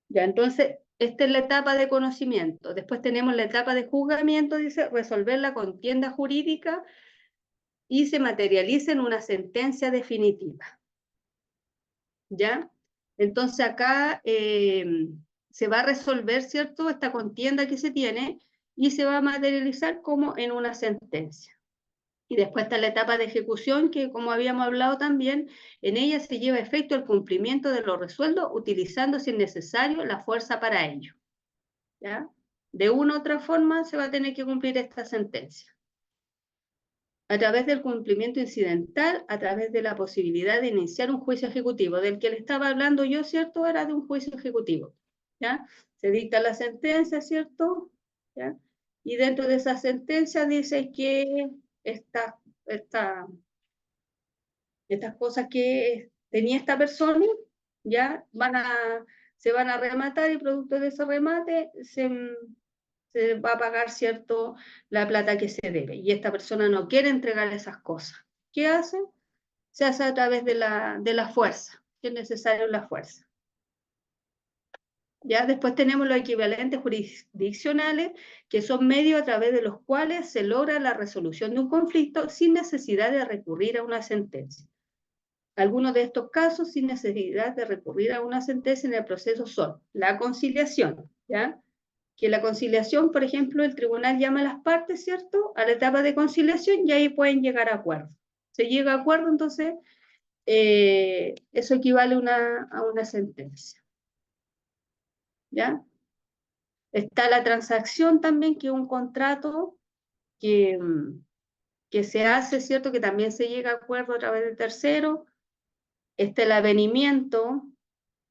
S1: Ya, entonces, esta es la etapa de conocimiento. Después tenemos la etapa de juzgamiento, dice, resolver la contienda jurídica y se materializa en una sentencia definitiva. ¿Ya? Entonces acá se va a resolver, ¿cierto?, esta contienda que se tiene y se va a materializar como en una sentencia. Y después está la etapa de ejecución, que como habíamos hablado también, en ella se lleva a efecto el cumplimiento de lo resuelto, utilizando, si es necesario, la fuerza para ello. ¿Ya? De una u otra forma se va a tener que cumplir esta sentencia. A través del cumplimiento incidental, a través de la posibilidad de iniciar un juicio ejecutivo. Del que le estaba hablando yo, ¿cierto? Era de un juicio ejecutivo. ¿Ya? Se dicta la sentencia, ¿cierto? ¿Ya? Y dentro de esa sentencia dice que estas cosas que tenía esta persona, ya se van a rematar y producto de ese remate se va a pagar, ¿cierto?, la plata que se debe. Y esta persona no quiere entregar esas cosas. ¿Qué hace? Se hace a través de la fuerza, que es necesario la fuerza. ¿Ya? Después tenemos los equivalentes jurisdiccionales, que son medios a través de los cuales se logra la resolución de un conflicto sin necesidad de recurrir a una sentencia. Algunos de estos casos sin necesidad de recurrir a una sentencia en el proceso son la conciliación, ¿ya? Que la conciliación, por ejemplo, el tribunal llama a las partes, ¿cierto?, a la etapa de conciliación y ahí pueden llegar a acuerdo. Se llega a acuerdo, entonces, eso equivale a una sentencia. ¿Ya? Está la transacción también, que es un contrato que se hace, ¿cierto?, que también se llega a acuerdo a través de tercero. Está el avenimiento,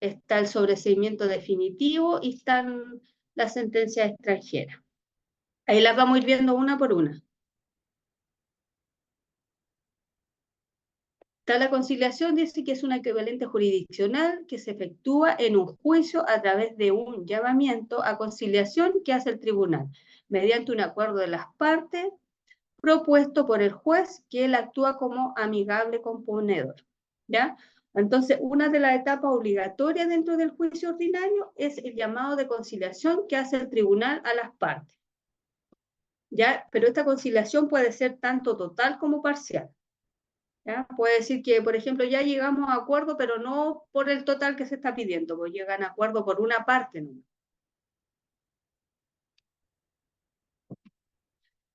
S1: está el sobreseimiento definitivo y están las sentencias extranjeras. Ahí las vamos a ir viendo una por una. Está la conciliación, dice que es un equivalente jurisdiccional que se efectúa en un juicio a través de un llamamiento a conciliación que hace el tribunal, mediante un acuerdo de las partes propuesto por el juez, que él actúa como amigable componedor. ¿Ya? Entonces, una de las etapas obligatorias dentro del juicio ordinario es el llamado de conciliación que hace el tribunal a las partes. ¿Ya? Pero esta conciliación puede ser tanto total como parcial. ¿Ya? Puede decir que, por ejemplo, ya llegamos a acuerdo, pero no por el total que se está pidiendo, pues llegan a acuerdo por una parte, ¿no?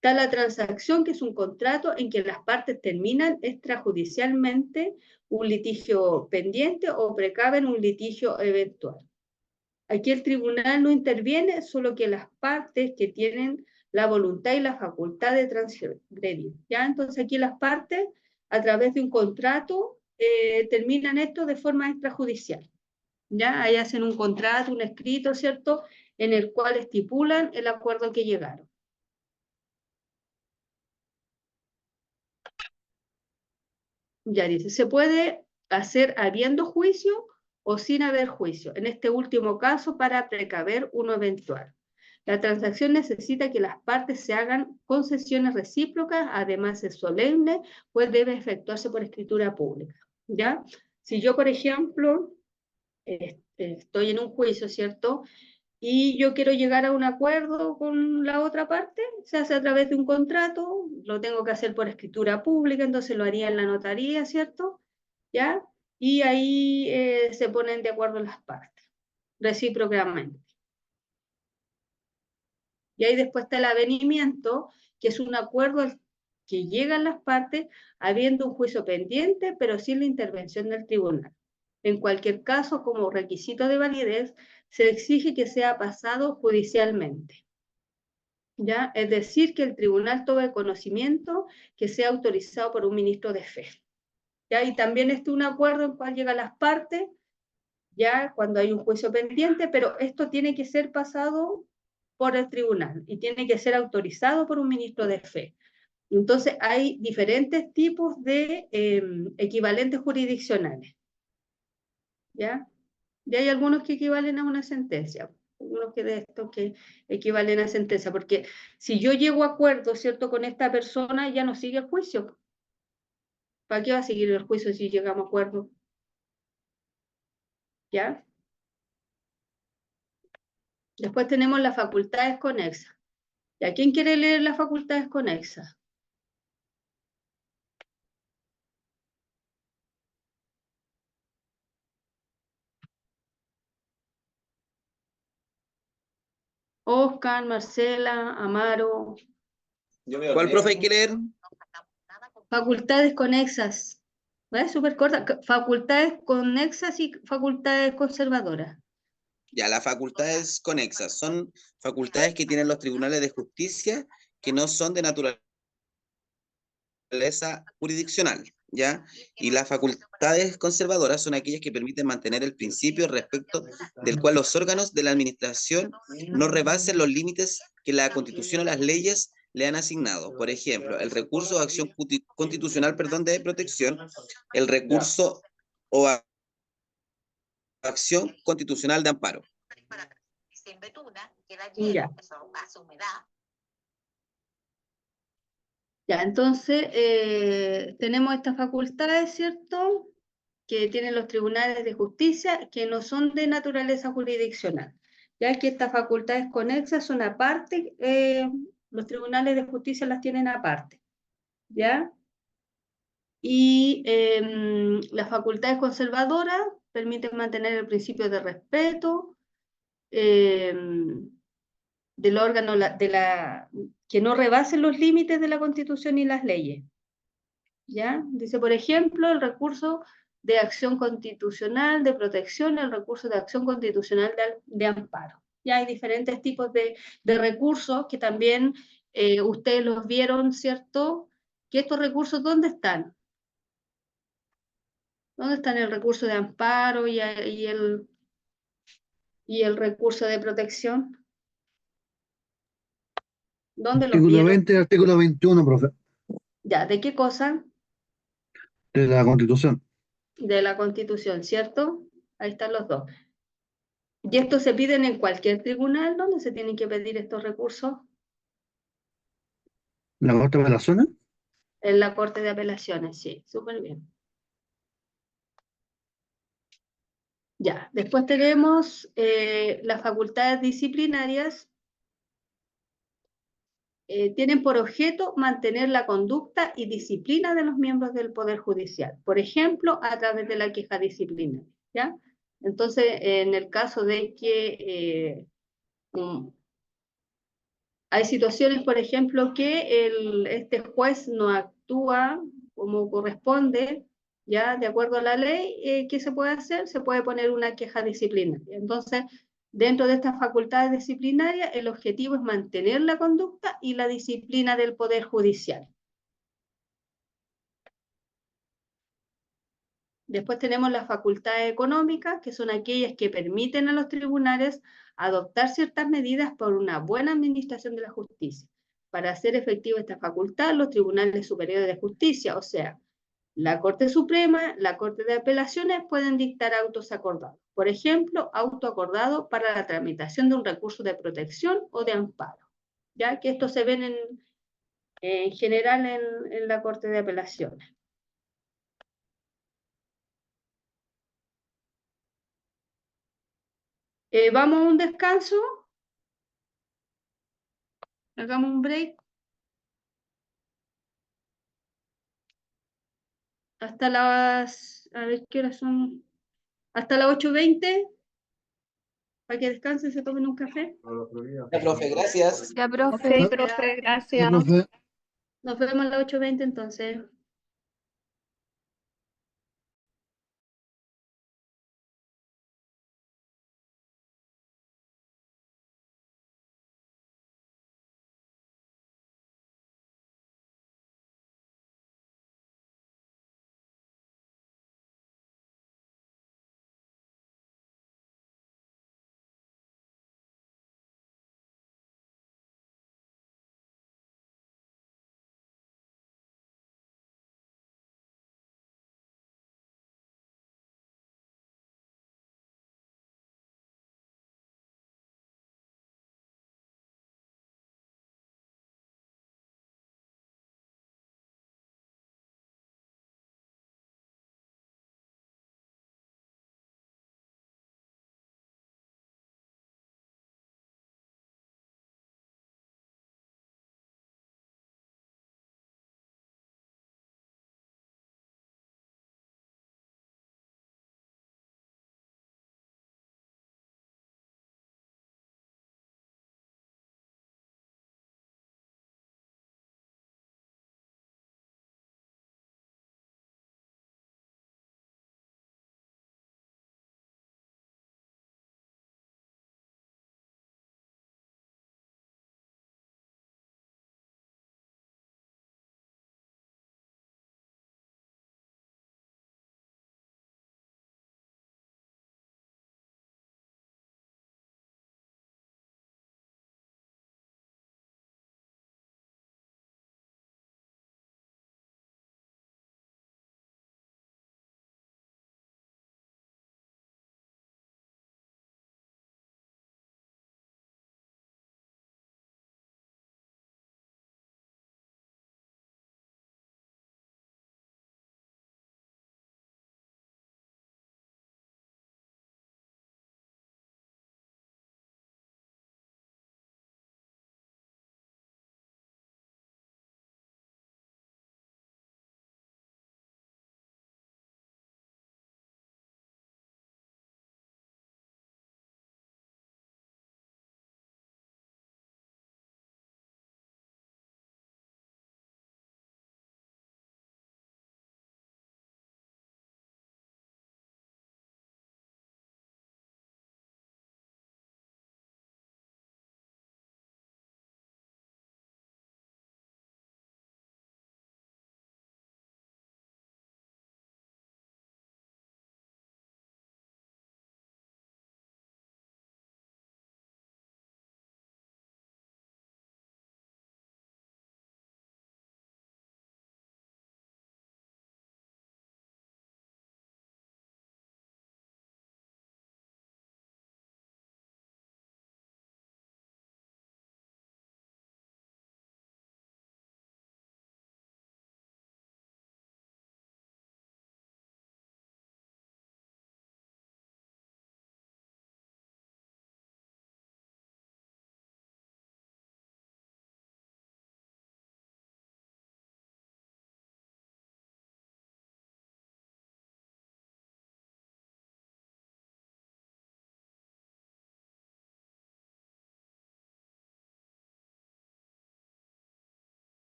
S1: Está la transacción, que es un contrato en que las partes terminan extrajudicialmente un litigio pendiente o precaven un litigio eventual. Aquí el tribunal no interviene, solo que las partes que tienen la voluntad y la facultad de transgredir. ¿Ya? Entonces aquí las partes, a través de un contrato, terminan esto de forma extrajudicial. ¿Ya? Ahí hacen un contrato, un escrito, ¿cierto?, en el cual estipulan el acuerdo que llegaron. Ya dice, se puede hacer habiendo juicio o sin haber juicio, en este último caso para precaver uno eventual. La transacción necesita que las partes se hagan concesiones recíprocas, además es solemne, pues debe efectuarse por escritura pública. ¿Ya? Si yo, por ejemplo, estoy en un juicio, ¿cierto?, y yo quiero llegar a un acuerdo con la otra parte, se hace a través de un contrato, lo tengo que hacer por escritura pública, entonces lo haría en la notaría, ¿cierto? ¿Ya? Y ahí se ponen de acuerdo las partes, recíprocamente. Y ahí después está el avenimiento, que es un acuerdo al que llegan las partes habiendo un juicio pendiente, pero sin la intervención del tribunal. En cualquier caso, como requisito de validez, se exige que sea pasado judicialmente. ¿Ya? Es decir, que el tribunal tome conocimiento, que sea autorizado por un ministro de fe. ¿Ya? Y también está un acuerdo en cual llegan las partes, ya cuando hay un juicio pendiente, pero esto tiene que ser pasado por el tribunal y tiene que ser autorizado por un ministro de fe. Entonces hay diferentes tipos de equivalentes jurisdiccionales. ¿Ya? Y hay algunos que equivalen a una sentencia, algunos que de estos que equivalen a sentencia, porque si yo llego a acuerdo, ¿cierto?, con esta persona, ya no sigue el juicio. ¿Para qué va a seguir el juicio si llegamos a acuerdo? ¿Ya? Después tenemos las facultades conexas. ¿Y a quién quiere leer las facultades conexas? Oscar, Marcela, Amaro.
S3: ¿Cuál profe hay que leer?
S1: Facultades conexas. ¿Vale? Súper corta. Facultades conexas y facultades conservadoras.
S3: Ya, las facultades conexas son facultades que tienen los tribunales de justicia que no son de naturaleza jurisdiccional, ¿ya? Y las facultades conservadoras son aquellas que permiten mantener el principio respecto del cual los órganos de la administración no rebasen los límites que la Constitución o las leyes le han asignado. Por ejemplo, el recurso de acción constitucional, de protección, el recurso o acción constitucional de amparo.
S7: Se embetuna, queda
S1: Ya.
S7: hielo, eso hace humedad.
S1: Ya, entonces tenemos estas facultades, ¿cierto? Que tienen los tribunales de justicia, que no son de naturaleza jurisdiccional, ya que estas facultades conexas son aparte, los tribunales de justicia las tienen aparte, ¿ya? Y las facultades conservadoras permiten mantener el principio de respeto del órgano que no rebasen los límites de la Constitución y las leyes. ¿Ya? Dice, por ejemplo, el recurso de acción constitucional de protección, el recurso de acción constitucional de amparo. Ya hay diferentes tipos de recursos que también ustedes los vieron, ¿cierto? Que estos recursos, ¿dónde están? ¿Dónde están el recurso de amparo y el recurso de protección? ¿Dónde los
S11: Artículo
S1: vieron?
S11: 20 y artículo 21, profe,
S1: Ya, ¿de qué cosa?
S11: de la Constitución.
S1: De la Constitución, ¿cierto? Ahí están los dos. ¿Y estos se piden en cualquier tribunal? ¿Dónde se tienen que pedir estos recursos?
S11: ¿La Corte de Apelaciones?
S1: En la Corte de Apelaciones, sí, súper bien. Ya, después tenemos las facultades disciplinarias. Tienen por objeto mantener la conducta y disciplina de los miembros del Poder Judicial, por ejemplo, a través de la queja disciplinaria, ¿ya? Entonces, en el caso de que hay situaciones, por ejemplo, que este juez no actúa como corresponde, ya de acuerdo a la ley, ¿qué se puede hacer? Se puede poner una queja disciplinaria. Entonces, dentro de estas facultades disciplinarias, el objetivo es mantener la conducta y la disciplina del Poder Judicial. Después tenemos las facultades económicas, que son aquellas que permiten a los tribunales adoptar ciertas medidas por una buena administración de la justicia. Para hacer efectiva esta facultad, los tribunales superiores de justicia, o sea, la Corte Suprema, la Corte de Apelaciones, pueden dictar autos acordados. Por ejemplo, auto acordado para la tramitación de un recurso de protección o de amparo, ya que estos se ven en general en la Corte de Apelaciones. Vamos a un descanso. Hagamos un break. Hasta las, a ver qué horas son. Hasta las 8:20. Para que descansen, se tomen un café.
S3: Ya, profe, gracias.
S2: Ya,
S1: Ok,
S2: profe.
S1: profe,
S11: Sí,
S1: gracias.
S11: profe.
S1: Nos vemos a las 8:20 entonces.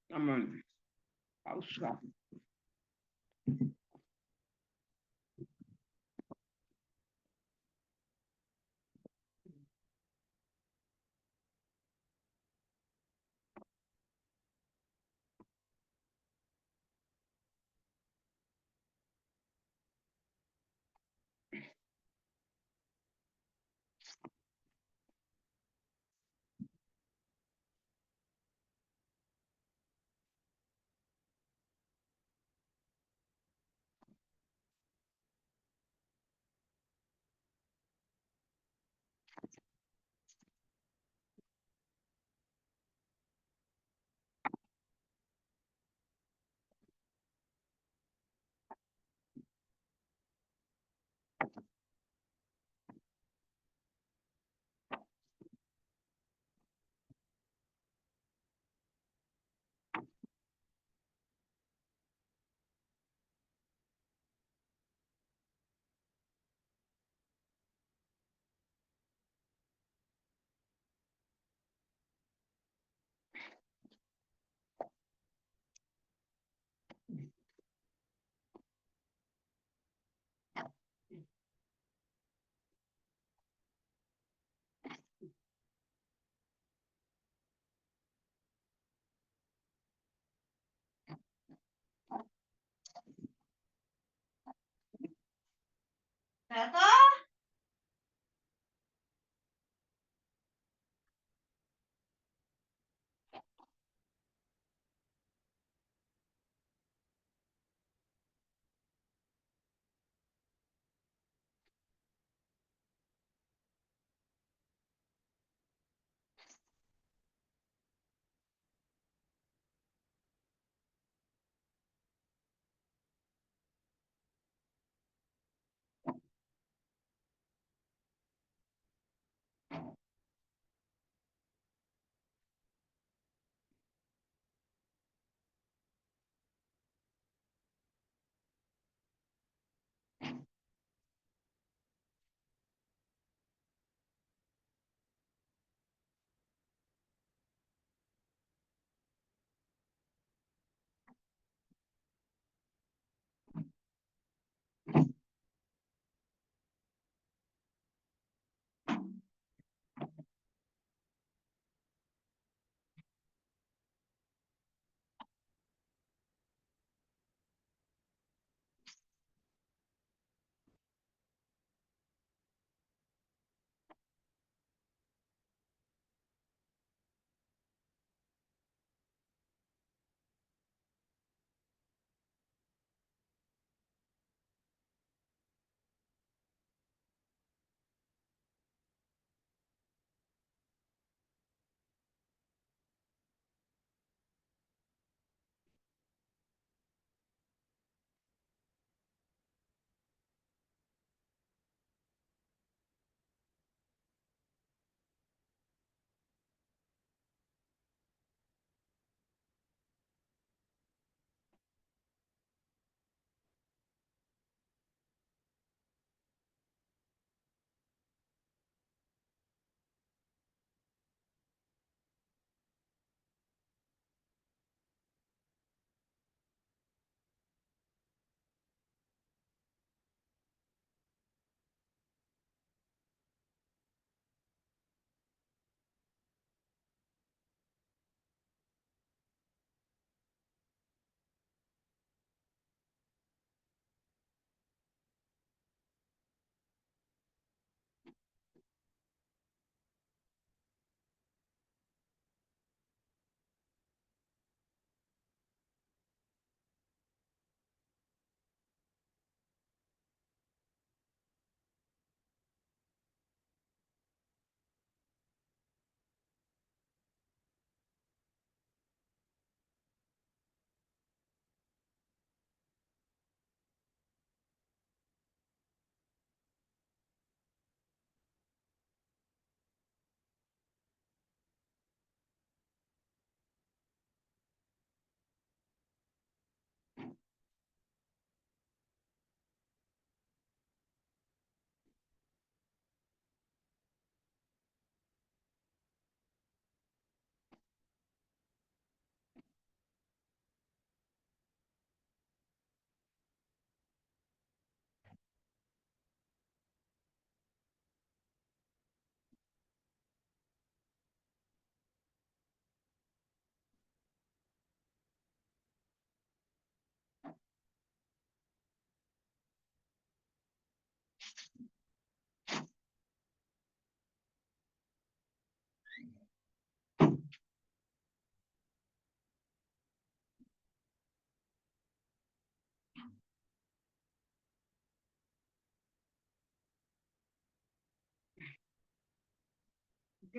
S12: Vamos, pausa.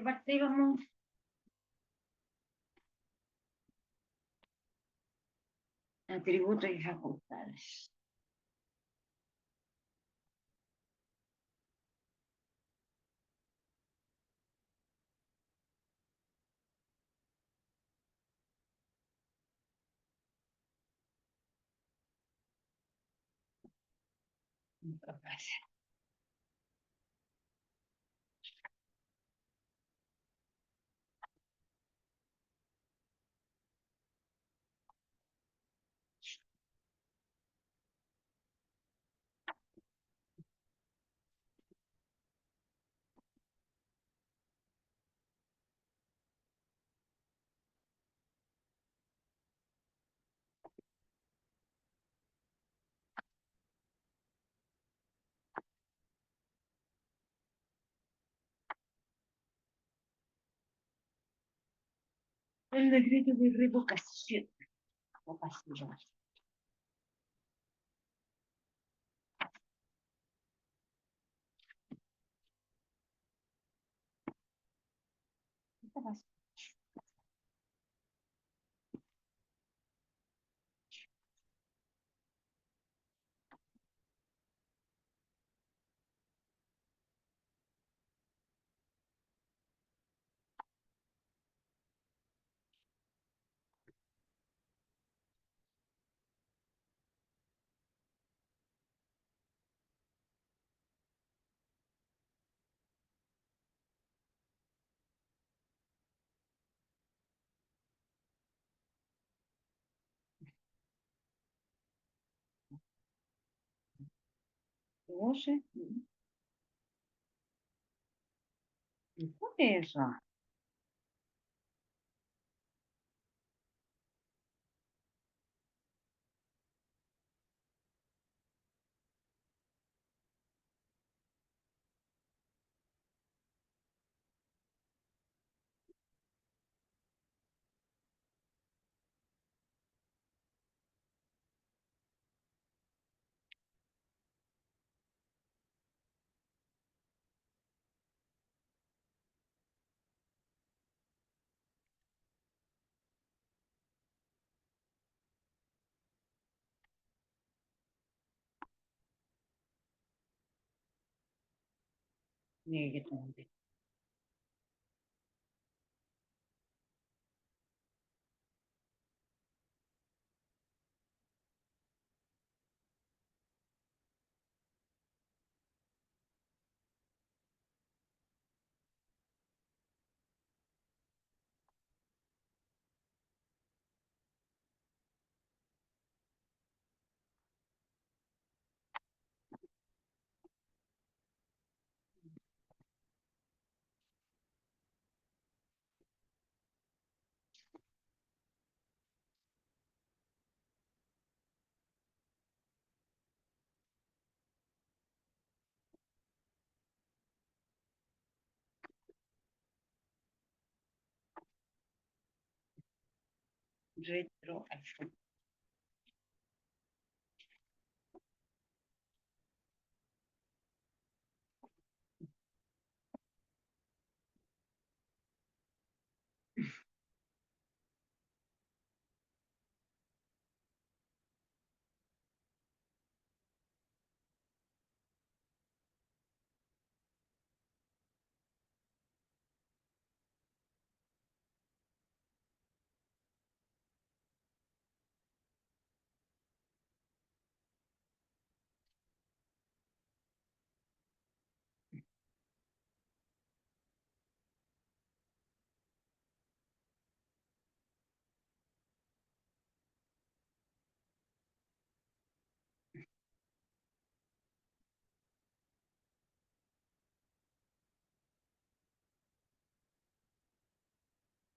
S1: ¿Qué parte íbamos? Atributos y facultades. El decreto de revocación. Opacidad. ¿Qué está pasando? ¿12? ¿Por eso? Mire que tonto. Retroacción.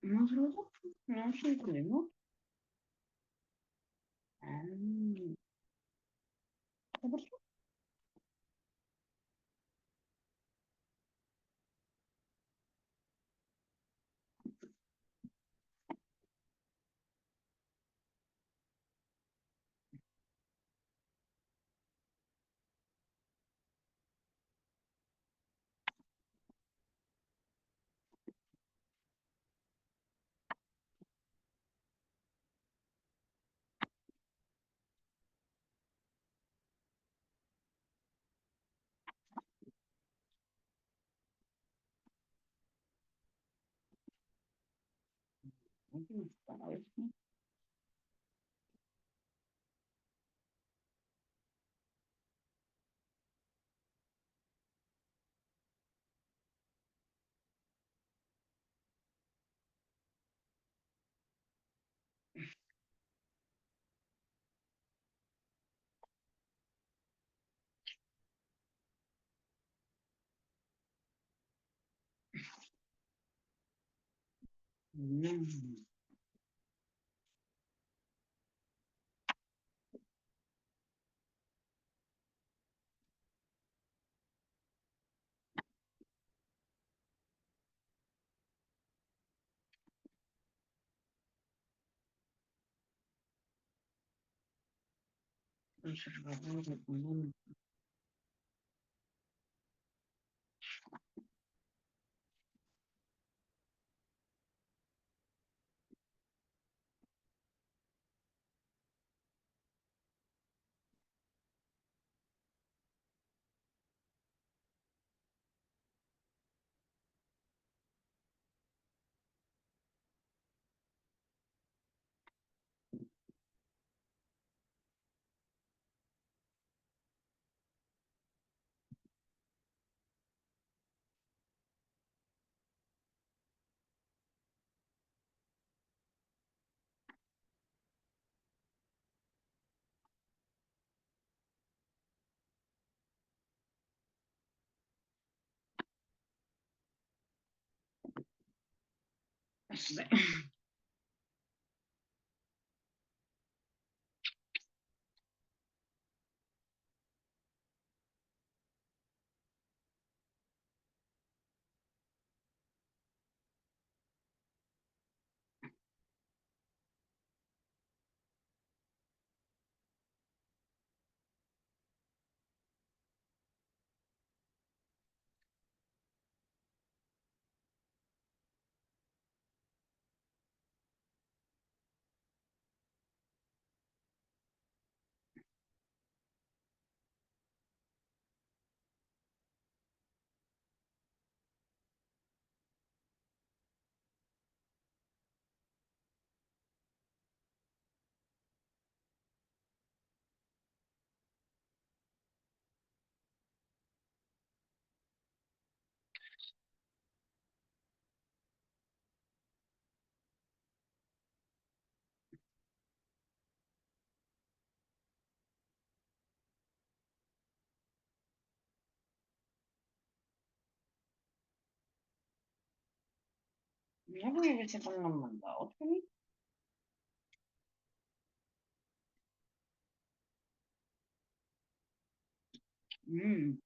S1: ¿No se lo da? No se lo da. Ah, ¿por qué?
S12: A ver. Mm. Conservador económico. No voy a ver si nos manda otro. Mm.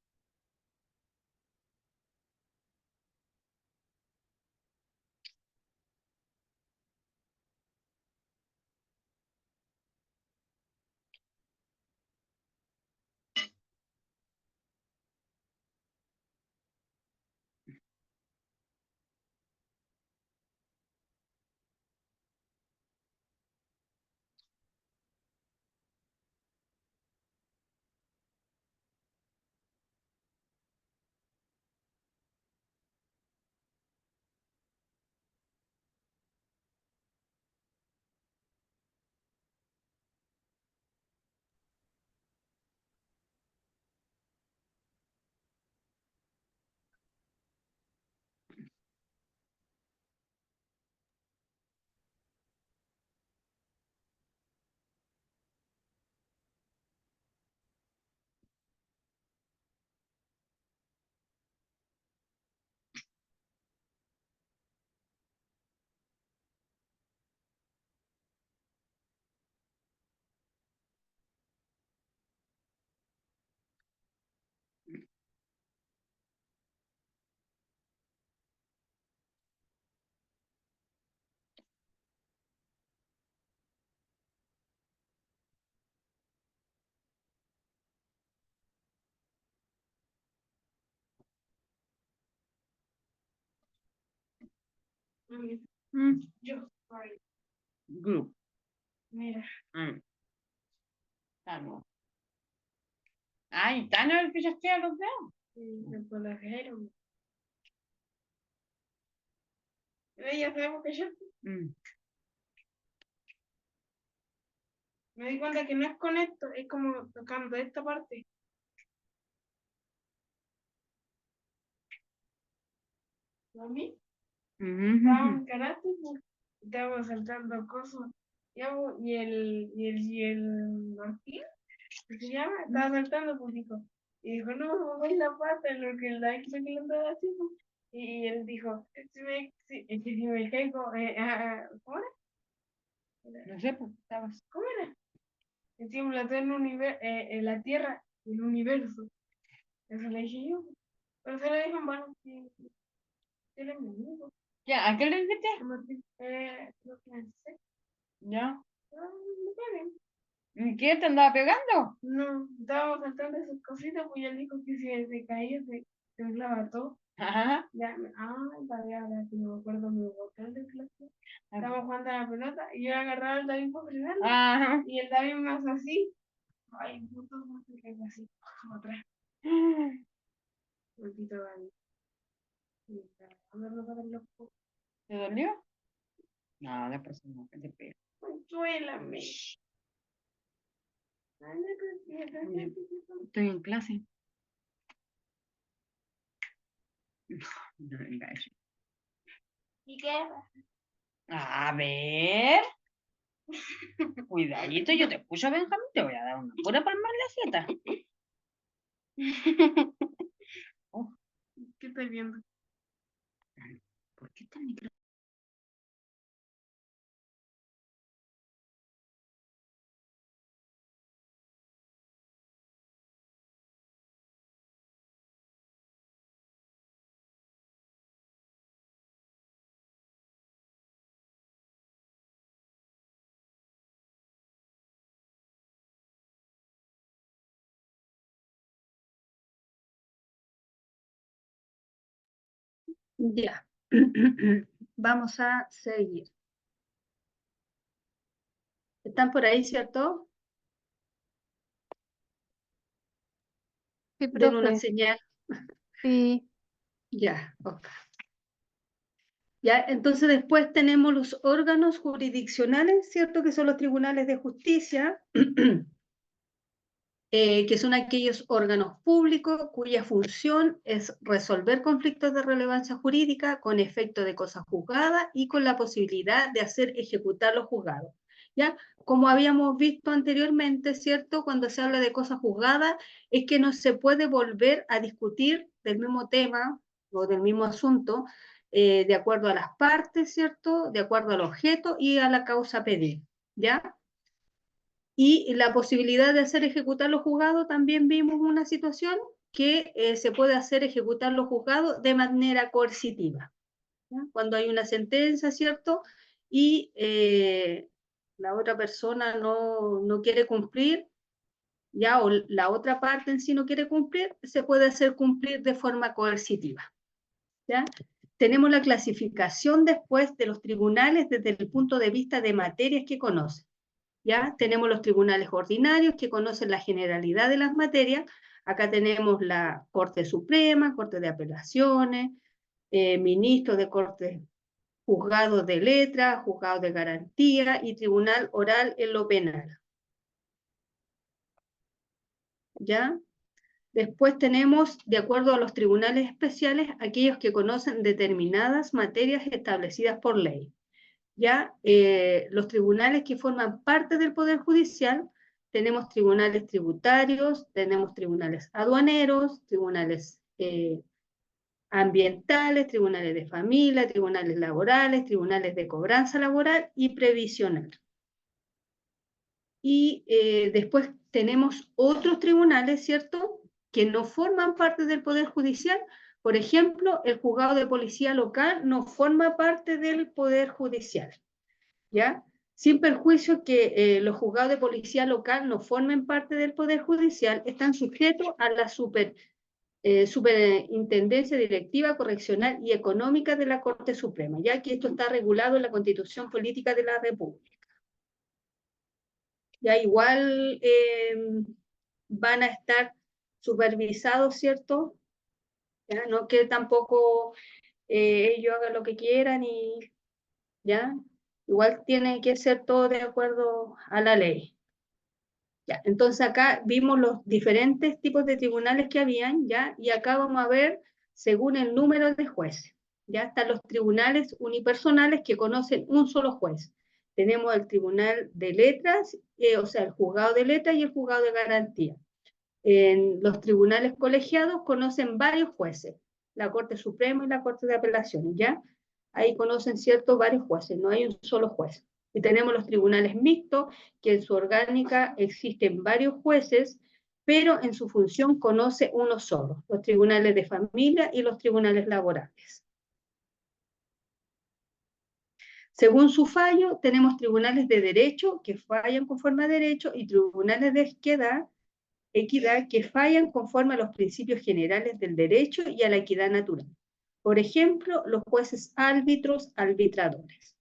S12: Group. Mira. Tano. Ay, Tano es el que ya estoy a los dedos. Ya sabemos que yo. Me di cuenta que no es con esto, es como tocando esta parte. ¿Mami? Estábamos en karate, pues, estábamos saltando cosas. Ya, pues, y el Martín, que se llama, estaba saltando, pues dijo, y dijo, no, me voy la pata, en lo que la ex que lo andaba haciendo. Y él dijo, si me caigo, ¿cómo era? No sé, pues, estabas, ¿cómo era? Encima la en en la Tierra, el universo. Eso le dije yo. Pero se lo dijo en vano, que él es mi amigo. Ya, ¿a qué le dijiste? A Martín. Lo pensé. Ya. Ah, está bien. ¿Y qué te andaba pegando? No, estábamos saltando esas cositas, pues ya dijo que si se caía, se temblaba todo. Ajá. Ya, todavía ahora que no me acuerdo mi botón de clase. Estábamos jugando a la pelota y yo agarraba al David para frenarlo. Ajá. Y el David más así. Ay, puto, no se caiga así. Como atrás. Maldito David. ¿Te dolió? No, después no, que te pega. Consuélame. Estoy en clase. No venga eso. ¿Y qué? A ver. Cuidadito, yo te escucho, Benjamín. Te voy a dar una pura palma en la jeta. Oh, ¿qué estás viendo? ¿Por qué está el micrófono?
S1: Ya. Vamos a seguir. ¿Están por ahí, cierto?
S2: Sí,
S1: Den una
S2: profe.
S1: señal.
S2: Sí.
S1: Ya, ok. Ya, entonces después tenemos los órganos jurisdiccionales, ¿cierto? Que son los tribunales de justicia, que son aquellos órganos públicos cuya función es resolver conflictos de relevancia jurídica con efecto de cosa juzgada y con la posibilidad de hacer ejecutar los juzgados. ¿Ya? Como habíamos visto anteriormente, ¿cierto? Cuando se habla de cosa juzgada, es que no se puede volver a discutir del mismo tema o del mismo asunto de acuerdo a las partes, ¿cierto? De acuerdo al objeto y a la causa pedida, ¿ya? Y la posibilidad de hacer ejecutar los juzgados, también vimos una situación que se puede hacer ejecutar los juzgados de manera coercitiva, ¿ya? Cuando hay una sentencia, ¿cierto? Y la otra persona no quiere cumplir, ya, o la otra parte en sí no quiere cumplir, se puede hacer cumplir de forma coercitiva, ¿ya? Tenemos la clasificación después de los tribunales desde el punto de vista de materias que conocen. ¿Ya? Tenemos los tribunales ordinarios que conocen la generalidad de las materias. Acá tenemos la Corte Suprema, Corte de Apelaciones, ministros de Corte, juzgados de letra, juzgados de garantía y tribunal oral en lo penal. ¿Ya? Después tenemos, de acuerdo a los tribunales especiales, aquellos que conocen determinadas materias establecidas por ley. ¿Ya? Los tribunales que forman parte del Poder Judicial, tenemos tribunales tributarios, tenemos tribunales aduaneros, tribunales ambientales, tribunales de familia, tribunales laborales, tribunales de cobranza laboral y previsional. Y después tenemos otros tribunales, ¿cierto?, que no forman parte del Poder Judicial. Por ejemplo, el juzgado de policía local no forma parte del Poder Judicial, ¿ya? Sin perjuicio que los juzgados de policía local no formen parte del Poder Judicial, están sujetos a la superintendencia directiva, correccional y económica de la Corte Suprema, ya que esto está regulado en la Constitución Política de la República. Ya igual van a estar supervisados, ¿cierto? ¿Ya? No que tampoco ellos hagan lo que quieran y, ¿ya? Igual tiene que ser todo de acuerdo a la ley. Ya, entonces acá vimos los diferentes tipos de tribunales que habían, ¿ya? Y acá vamos a ver según el número de jueces. Ya están los tribunales unipersonales que conocen un solo juez. Tenemos el tribunal de letras, o sea, el juzgado de letras y el juzgado de garantía. En los tribunales colegiados conocen varios jueces, la Corte Suprema y la Corte de Apelaciones, ¿ya? Ahí conocen, ¿cierto?, varios jueces, no hay un solo juez. Y tenemos los tribunales mixtos, que en su orgánica existen varios jueces, pero en su función conoce uno solo, los tribunales de familia y los tribunales laborales. Según su fallo, tenemos tribunales de derecho que fallan conforme a derecho y tribunales de equidad que fallan conforme a los principios generales del derecho y a la equidad natural. Por ejemplo, los jueces árbitros, arbitradores.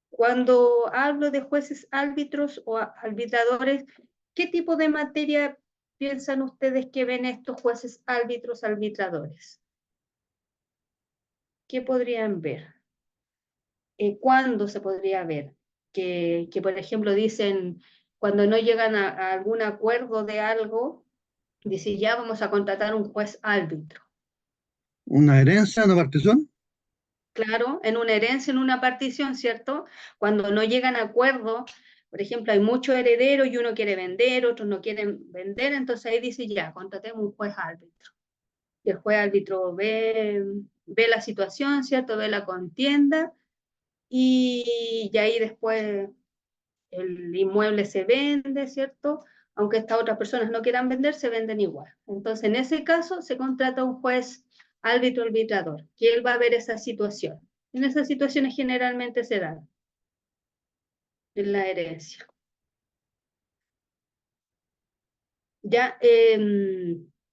S1: Cuando hablo de jueces árbitros o arbitradores, ¿qué tipo de materia piensan ustedes que ven estos jueces árbitros, arbitradores? ¿Qué podrían ver? ¿Cuándo se podría ver? Que, por ejemplo, dicen, cuando no llegan a algún acuerdo de algo, dice, ya vamos a contratar un juez árbitro.
S11: ¿Una herencia, una partición?
S1: Claro, en una herencia, en una partición, ¿cierto? Cuando no llegan a acuerdo, por ejemplo, hay muchos herederos y uno quiere vender, otros no quieren vender, entonces ahí dice, ya, contratemos un juez árbitro. Y el juez árbitro ve la situación, ¿cierto? Ve la contienda y ahí después el inmueble se vende, ¿cierto? Aunque estas otras personas no quieran vender, se venden igual. Entonces, en ese caso, se contrata un juez árbitro arbitrador, que él va a ver esa situación. En esas situaciones generalmente se dan en la herencia. Ya,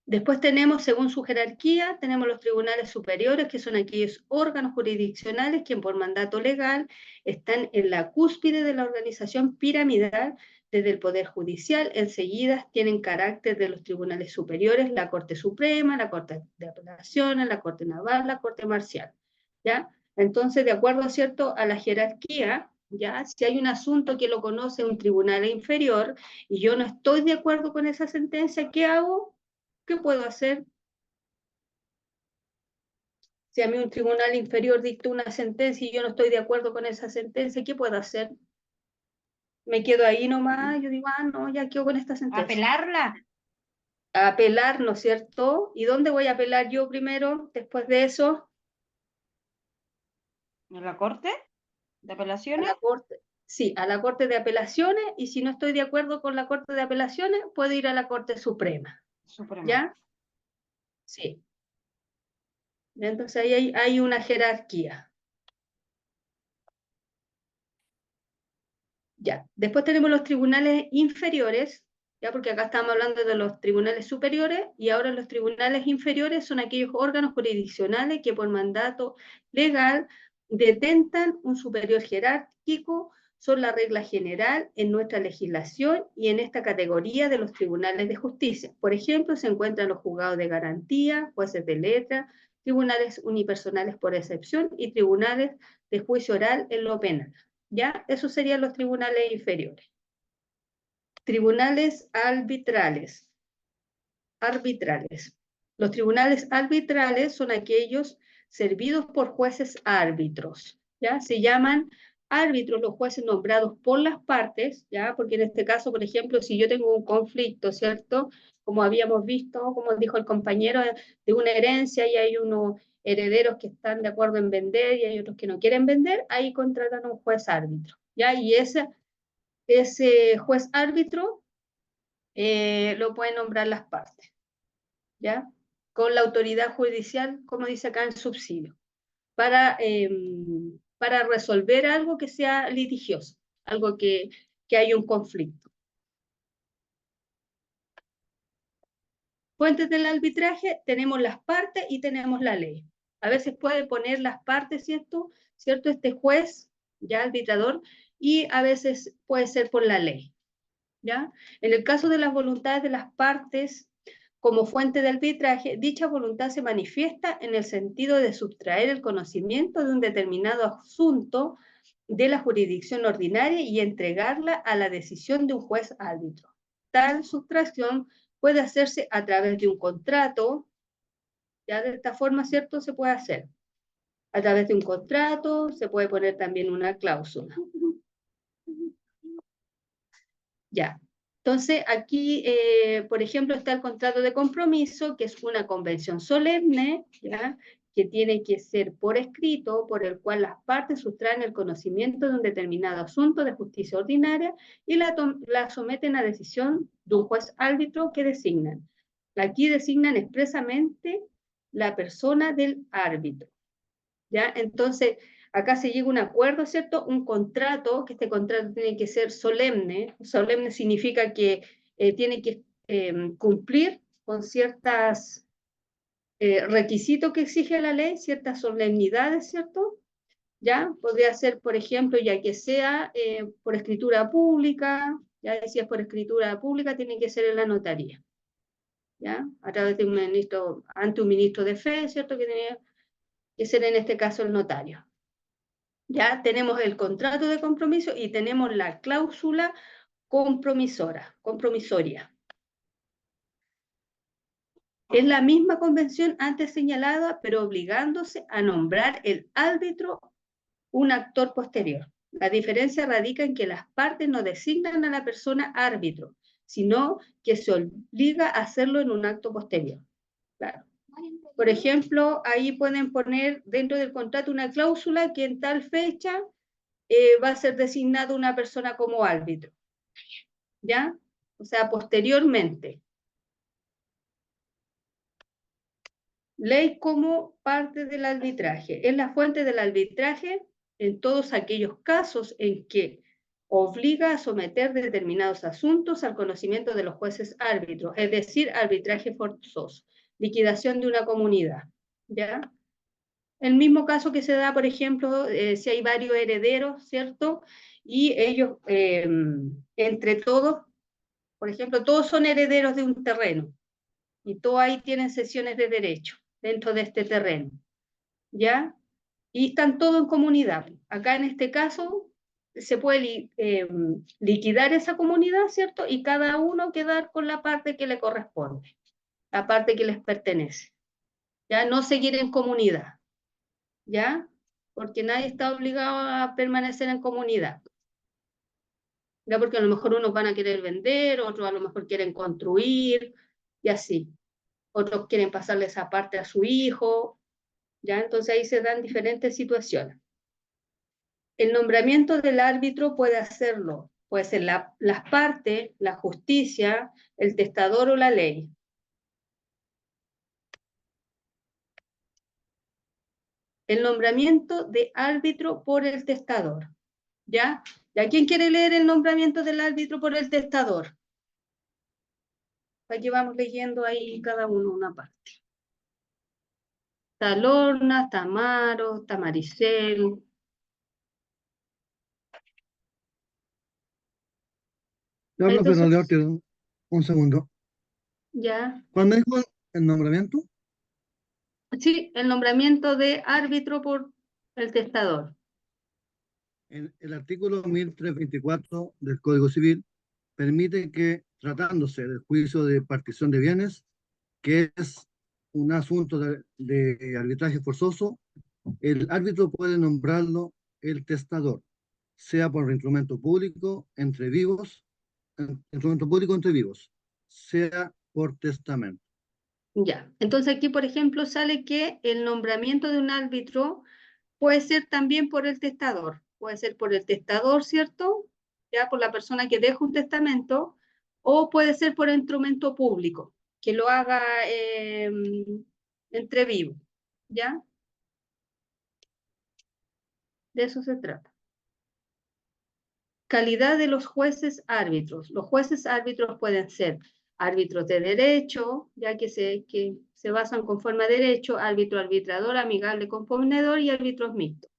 S1: después tenemos, según su jerarquía, tenemos los tribunales superiores, que son aquellos órganos jurisdiccionales que por mandato legal están en la cúspide de la organización piramidal desde el Poder Judicial. Enseguida tienen carácter de los tribunales superiores, la Corte Suprema, la Corte de Apelaciones, la Corte Naval, la Corte Marcial. ¿Ya? Entonces, de acuerdo, ¿cierto?, a la jerarquía, ¿ya? Si hay un asunto que lo conoce un tribunal inferior y yo no estoy de acuerdo con esa sentencia, ¿qué hago? ¿Qué puedo hacer? Si a mí un tribunal inferior dicta una sentencia y yo no estoy de acuerdo con esa sentencia, ¿qué puedo hacer? Me quedo ahí nomás, yo digo, no, ya quedo con esta sentencia.
S12: ¿Apelarla?
S1: A apelar, ¿no es cierto? ¿Y dónde voy a apelar yo primero, después de eso?
S12: ¿En la Corte de
S1: A
S12: Apelaciones?
S1: la Corte. Sí, a la Corte de Apelaciones, y si no estoy de acuerdo con la Corte de Apelaciones, puedo ir a la Corte Suprema. ¿Ya? Sí. Entonces ahí hay una jerarquía. Ya. Después tenemos los tribunales inferiores, ya, porque acá estamos hablando de los tribunales superiores, y ahora los tribunales inferiores son aquellos órganos jurisdiccionales que por mandato legal detentan un superior jerárquico, son la regla general en nuestra legislación y en esta categoría de los tribunales de justicia. Por ejemplo, se encuentran los juzgados de garantía, jueces de letra, tribunales unipersonales por excepción y tribunales de juicio oral en lo penal. ¿Ya? Esos serían los tribunales inferiores. Tribunales arbitrales. Los tribunales arbitrales son aquellos servidos por jueces árbitros, ¿ya? Se llaman árbitros los jueces nombrados por las partes, ¿ya? Porque en este caso, por ejemplo, si yo tengo un conflicto, ¿cierto? Como habíamos visto, como dijo el compañero, de una herencia y hay unos herederos que están de acuerdo en vender y hay otros que no quieren vender, ahí contratan a un juez árbitro, ¿ya? Y ese juez árbitro lo pueden nombrar las partes, ¿ya? Con la autoridad judicial, como dice acá en subsidio, para resolver algo que sea litigioso, algo que hay un conflicto. Fuentes del arbitraje, tenemos las partes y tenemos la ley. A veces puede poner las partes, ¿cierto? Este juez, ya arbitrador, y a veces puede ser por la ley, ¿ya? En el caso de las voluntades de las partes, como fuente de arbitraje, dicha voluntad se manifiesta en el sentido de sustraer el conocimiento de un determinado asunto de la jurisdicción ordinaria y entregarla a la decisión de un juez árbitro. Tal sustracción puede hacerse a través de un contrato, ya de esta forma, ¿cierto? Se puede hacer. A través de un contrato se puede poner también una cláusula. Ya. Entonces, aquí, por ejemplo, está el contrato de compromiso, que es una convención solemne, ¿ya? Que tiene que ser por escrito, por el cual las partes sustraen el conocimiento de un determinado asunto de justicia ordinaria y la someten a decisión de un juez árbitro que designan. Aquí designan expresamente la persona del árbitro, ¿ya? Entonces, acá se llega a un acuerdo, ¿cierto? Un contrato, que este contrato tiene que ser solemne. Solemne significa que tiene que cumplir con ciertos requisitos que exige la ley, ciertas solemnidades, ¿cierto? ¿Ya? Podría ser, por ejemplo, ya que sea por escritura pública, ya decía por escritura pública, tiene que ser en la notaría, ¿ya? A través de un ministro, ante un ministro de fe, ¿cierto? Que tiene que ser en este caso el notario. Ya tenemos el contrato de compromiso y tenemos la cláusula compromisoria. Es la misma convención antes señalada, pero obligándose a nombrar el árbitro un actor posterior. La diferencia radica en que las partes no designan a la persona árbitro, sino que se obliga a hacerlo en un acto posterior. Claro. Por ejemplo, ahí pueden poner dentro del contrato una cláusula que en tal fecha va a ser designado una persona como árbitro, ¿ya? O sea, posteriormente. Ley como parte del arbitraje. Es la fuente del arbitraje en todos aquellos casos en que obliga a someter determinados asuntos al conocimiento de los jueces árbitros, es decir, arbitraje forzoso, liquidación de una comunidad, ¿ya? El mismo caso que se da, por ejemplo, si hay varios herederos, ¿cierto? Y ellos, entre todos, por ejemplo, todos son herederos de un terreno y todos ahí tienen sesiones de derecho dentro de este terreno, ¿ya? Y están todos en comunidad. Acá en este caso se puede liquidar esa comunidad, ¿cierto? Y cada uno quedar con la parte que le corresponde, la parte que les pertenece, ¿ya? No seguir en comunidad, ¿ya? Porque nadie está obligado a permanecer en comunidad. Ya, porque a lo mejor unos van a querer vender, otros a lo mejor quieren construir, y así. Otros quieren pasarle esa parte a su hijo, ¿ya? Entonces ahí se dan diferentes situaciones. El nombramiento del árbitro puede hacerlo, puede ser las partes, la justicia, el testador o la ley. El nombramiento de árbitro por el testador, ¿ya? ¿Y a quién quiere leer el nombramiento del árbitro por el testador? Aquí vamos leyendo ahí cada uno una parte. Está Lorna, está Amaro, está Maricel.
S11: Yo hablo, pero
S1: Entonces,
S11: Leorte, un segundo.
S1: ya.
S11: ¿Cuál me dijo el nombramiento?
S1: Sí, el nombramiento de árbitro por el testador.
S11: El artículo 1324 del Código Civil permite que, tratándose del juicio de partición de bienes, que es un asunto de arbitraje forzoso, el árbitro puede nombrarlo el testador, sea por instrumento público entre vivos, sea por testamento.
S1: Ya. Entonces aquí, por ejemplo, sale que el nombramiento de un árbitro puede ser también por el testador. Puede ser por el testador, ¿cierto? Ya por la persona que deja un testamento, o puede ser por instrumento público, que lo haga entre vivos, ¿ya? De eso se trata. Calidad de los jueces árbitros. Los jueces árbitros pueden ser árbitros de derecho, ya que se basan conforme a derecho, árbitro arbitrador, amigable componedor y árbitros mixtos.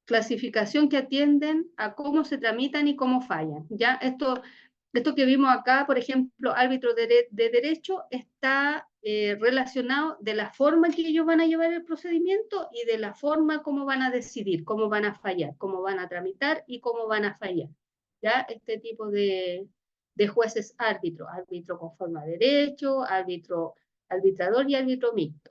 S1: Clasificación que atienden a cómo se tramitan y cómo fallan. Ya esto esto que vimos acá, por ejemplo, árbitro de derecho, está relacionado de la forma en que ellos van a llevar el procedimiento y de la forma como van a decidir, cómo van a fallar, cómo van a tramitar y cómo van a fallar. ¿Ya? Este tipo de jueces árbitro, árbitro con forma de derecho, arbitrador y árbitro mixto.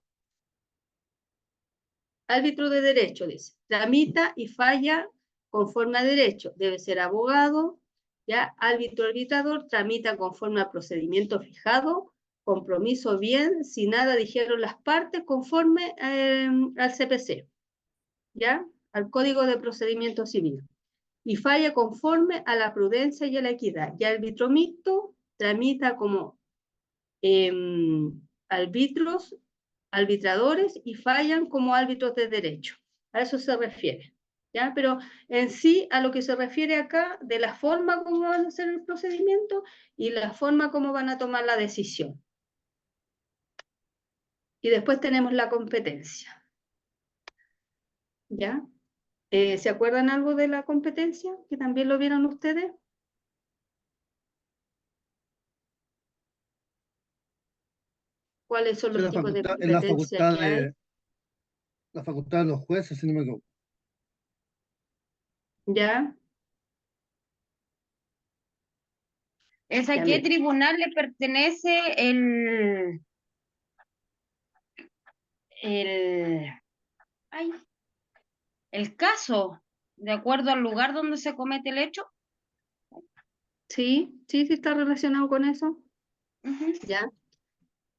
S1: Árbitro de derecho, dice, tramita y falla conforme a derecho, debe ser abogado, ya, árbitro arbitrador, tramita conforme al procedimiento fijado, compromiso bien, si nada dijeron las partes, conforme al CPC, ya, al Código de Procedimiento Civil, y falla conforme a la prudencia y a la equidad, y árbitro mixto tramita como arbitradores y fallan como árbitros de derecho. A eso se refiere. ¿Ya? Pero en sí, a lo que se refiere acá, de la forma como van a hacer el procedimiento y la forma como van a tomar la decisión. Y después tenemos la competencia. ¿Ya? ¿Se acuerdan algo de la competencia? ¿Que también lo vieron ustedes? ¿Cuáles son
S11: Sí,
S1: los
S11: la
S1: tipos de
S11: facultad, es
S1: competencia que hay?
S11: la facultad de los jueces, si no me equivoco.
S1: ¿Ya?
S12: ¿Es a
S1: Ya,
S12: qué
S1: mira.
S12: tribunal le pertenece el, ay, el caso? ¿De acuerdo al lugar donde se comete el hecho?
S1: Sí, sí, sí está relacionado con eso.
S12: Ujú.
S1: ¿Ya?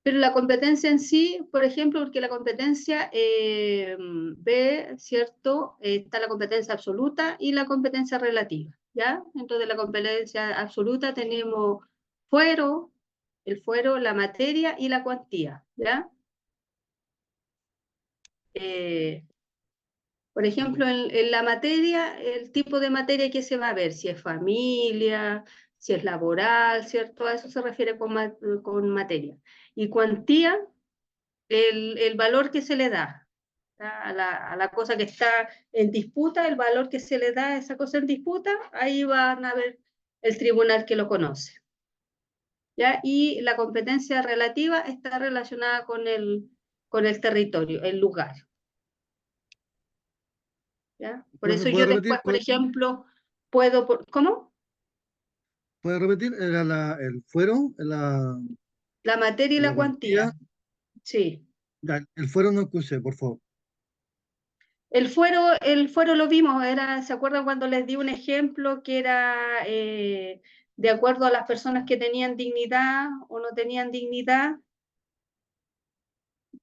S1: Pero la competencia en sí, por ejemplo, porque la competencia ve, ¿cierto? Está la competencia absoluta y la competencia relativa, ¿ya? Dentro de la competencia absoluta tenemos fuero, el fuero, la materia y la cuantía, ¿ya? Por ejemplo, en la materia, el tipo de materia que se va a ver, si es familia, si es laboral, ¿cierto? A eso se refiere con materia. Y cuantía, el valor que se le da a la cosa que está en disputa, el valor que se le da a esa cosa en disputa, ahí van a ver el tribunal que lo conoce. ¿Ya? Y la competencia relativa está relacionada con el territorio, el lugar. ¿Ya? Por eso
S11: ¿Puede
S1: yo después,
S11: repetir?
S1: por ejemplo, puedo... ¿Cómo?
S11: ¿Puede repetir? Era el fuero,
S1: La materia y
S11: la
S1: la
S11: cuantía.
S1: cuantía. Sí.
S11: Ya, el fuero no escuché, por favor.
S1: El fuero lo vimos, ¿se acuerdan cuando les di un ejemplo que era de acuerdo a las personas que tenían dignidad o no tenían dignidad?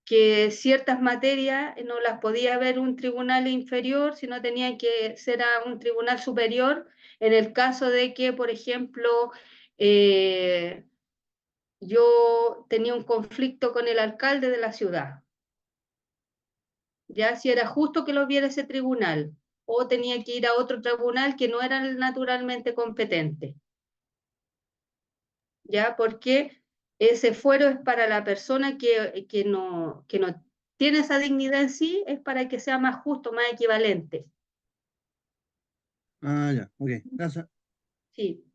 S1: Que ciertas materias no las podía ver un tribunal inferior, sino tenía que ser a un tribunal superior, en el caso de que, por ejemplo, yo tenía un conflicto con el alcalde de la ciudad. Ya si era justo que lo viera ese tribunal, o tenía que ir a otro tribunal que no era el naturalmente competente. Ya, porque ese fuero es para la persona que no tiene esa dignidad en sí, es para que sea más justo, más equivalente.
S11: Ah, ya, ok, gracias.
S1: Sí.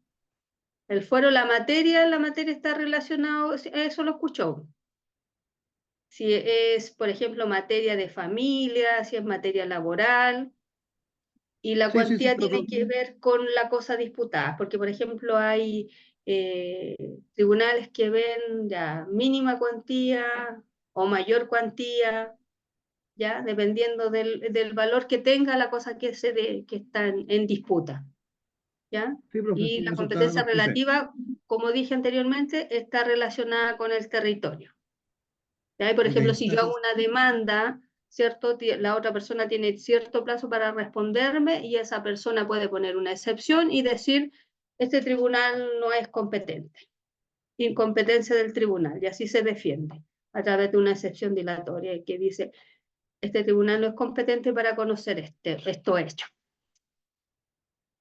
S1: El fuero, la materia está relacionado, eso lo escuchó. Si es, por ejemplo, materia de familia, si es materia laboral, y la
S11: Sí, sí, sí,
S1: cuantía tiene que ver con la cosa disputada, porque por ejemplo hay tribunales que ven ya mínima cuantía o mayor cuantía, ya dependiendo del valor que tenga la cosa que está en disputa, ¿ya?
S11: sí,
S1: Y
S11: profesor,
S1: la
S11: eso
S1: competencia
S11: lo escuché.
S1: relativa, como dije anteriormente, está relacionada con el territorio. ¿Ya? Y por
S11: Ok,
S1: ejemplo, si yo hago
S11: gracias.
S1: una demanda, ¿cierto? La otra persona tiene cierto plazo para responderme y esa persona puede poner una excepción y decir, este tribunal no es competente, incompetencia del tribunal, y así se defiende a través de una excepción dilatoria que dice, este tribunal no es competente para conocer esto hecho.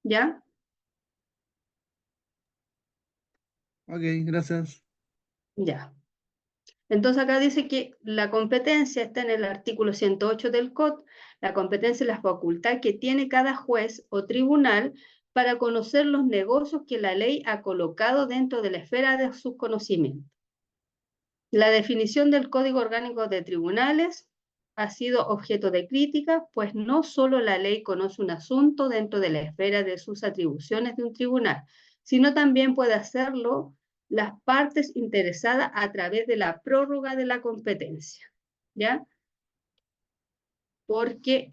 S1: ¿Ya?
S11: Ok, gracias.
S1: Ya. Entonces acá dice que la competencia está en el artículo 108 del COD, la competencia es la facultad que tiene cada juez o tribunal para conocer los negocios que la ley ha colocado dentro de la esfera de sus conocimientos. La definición del Código Orgánico de Tribunales ha sido objeto de crítica, pues no solo la ley conoce un asunto dentro de la esfera de sus atribuciones de un tribunal, sino también puede hacerlo las partes interesadas a través de la prórroga de la competencia, ¿ya? Porque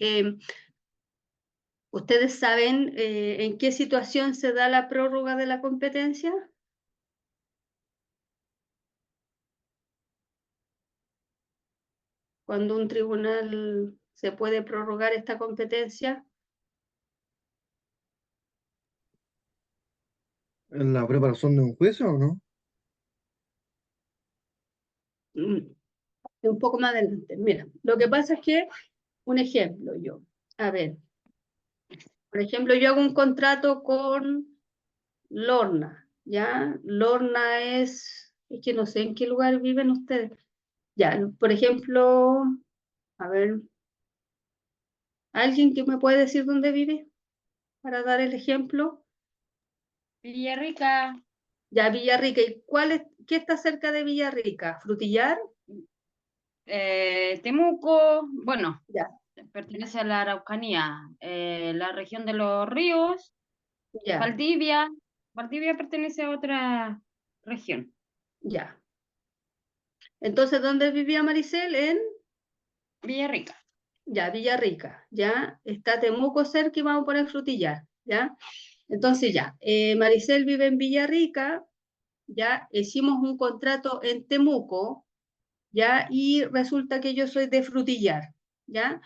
S1: ¿ustedes saben en qué situación se da la prórroga de la competencia? Cuando un tribunal se puede prorrogar esta competencia.
S11: ¿En la preparación de un juicio o no?
S1: Un poco más adelante. Mira, lo que pasa es que, un ejemplo, a ver, por ejemplo, yo hago un contrato con Lorna, ¿ya? Lorna es que no sé en qué lugar viven ustedes. Ya, por ejemplo, a ver, ¿alguien que me puede decir dónde vive? Para dar el ejemplo.
S12: Villarrica.
S1: Ya, Villarrica. ¿Y qué está cerca de Villarrica? ¿Frutillar?
S12: Temuco, bueno,
S1: Ya,
S12: pertenece a la Araucanía, la región de los ríos,
S1: ya,
S12: Valdivia. Valdivia pertenece a otra región.
S1: ya. Entonces, ¿dónde vivía Maricel? En
S12: Villarrica.
S1: ya, Villarrica, ya. Está Temuco cerca y vamos a poner Frutillar, ya. Entonces, ya, Maricel vive en Villarrica, ya. Hicimos un contrato en Temuco, ya, y resulta que yo soy de Frutillar, ya.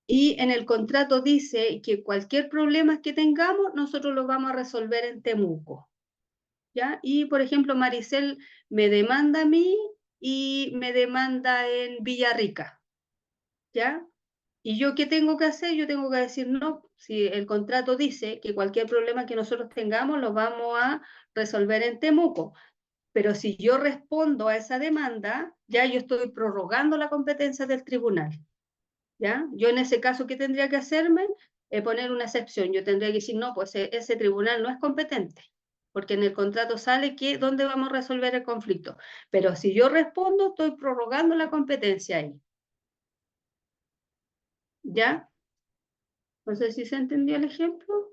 S1: Y en el contrato dice que cualquier problema que tengamos, nosotros lo vamos a resolver en Temuco, ¿ya? Y, por ejemplo, Maricel me demanda a mí y me demanda en Villarrica, ¿ya? ¿Y yo qué tengo que hacer? Yo tengo que decir, no, si el contrato dice que cualquier problema que nosotros tengamos lo vamos a resolver en Temuco, pero si yo respondo a esa demanda, ya yo estoy prorrogando la competencia del tribunal, ¿ya? Yo en ese caso, ¿qué tendría que hacerme? Poner una excepción. Yo tendría que decir, no, pues ese tribunal no es competente, porque en el contrato sale que dónde vamos a resolver el conflicto. Pero si yo respondo, estoy prorrogando la competencia ahí, ¿ya? No sé si se entendió el ejemplo.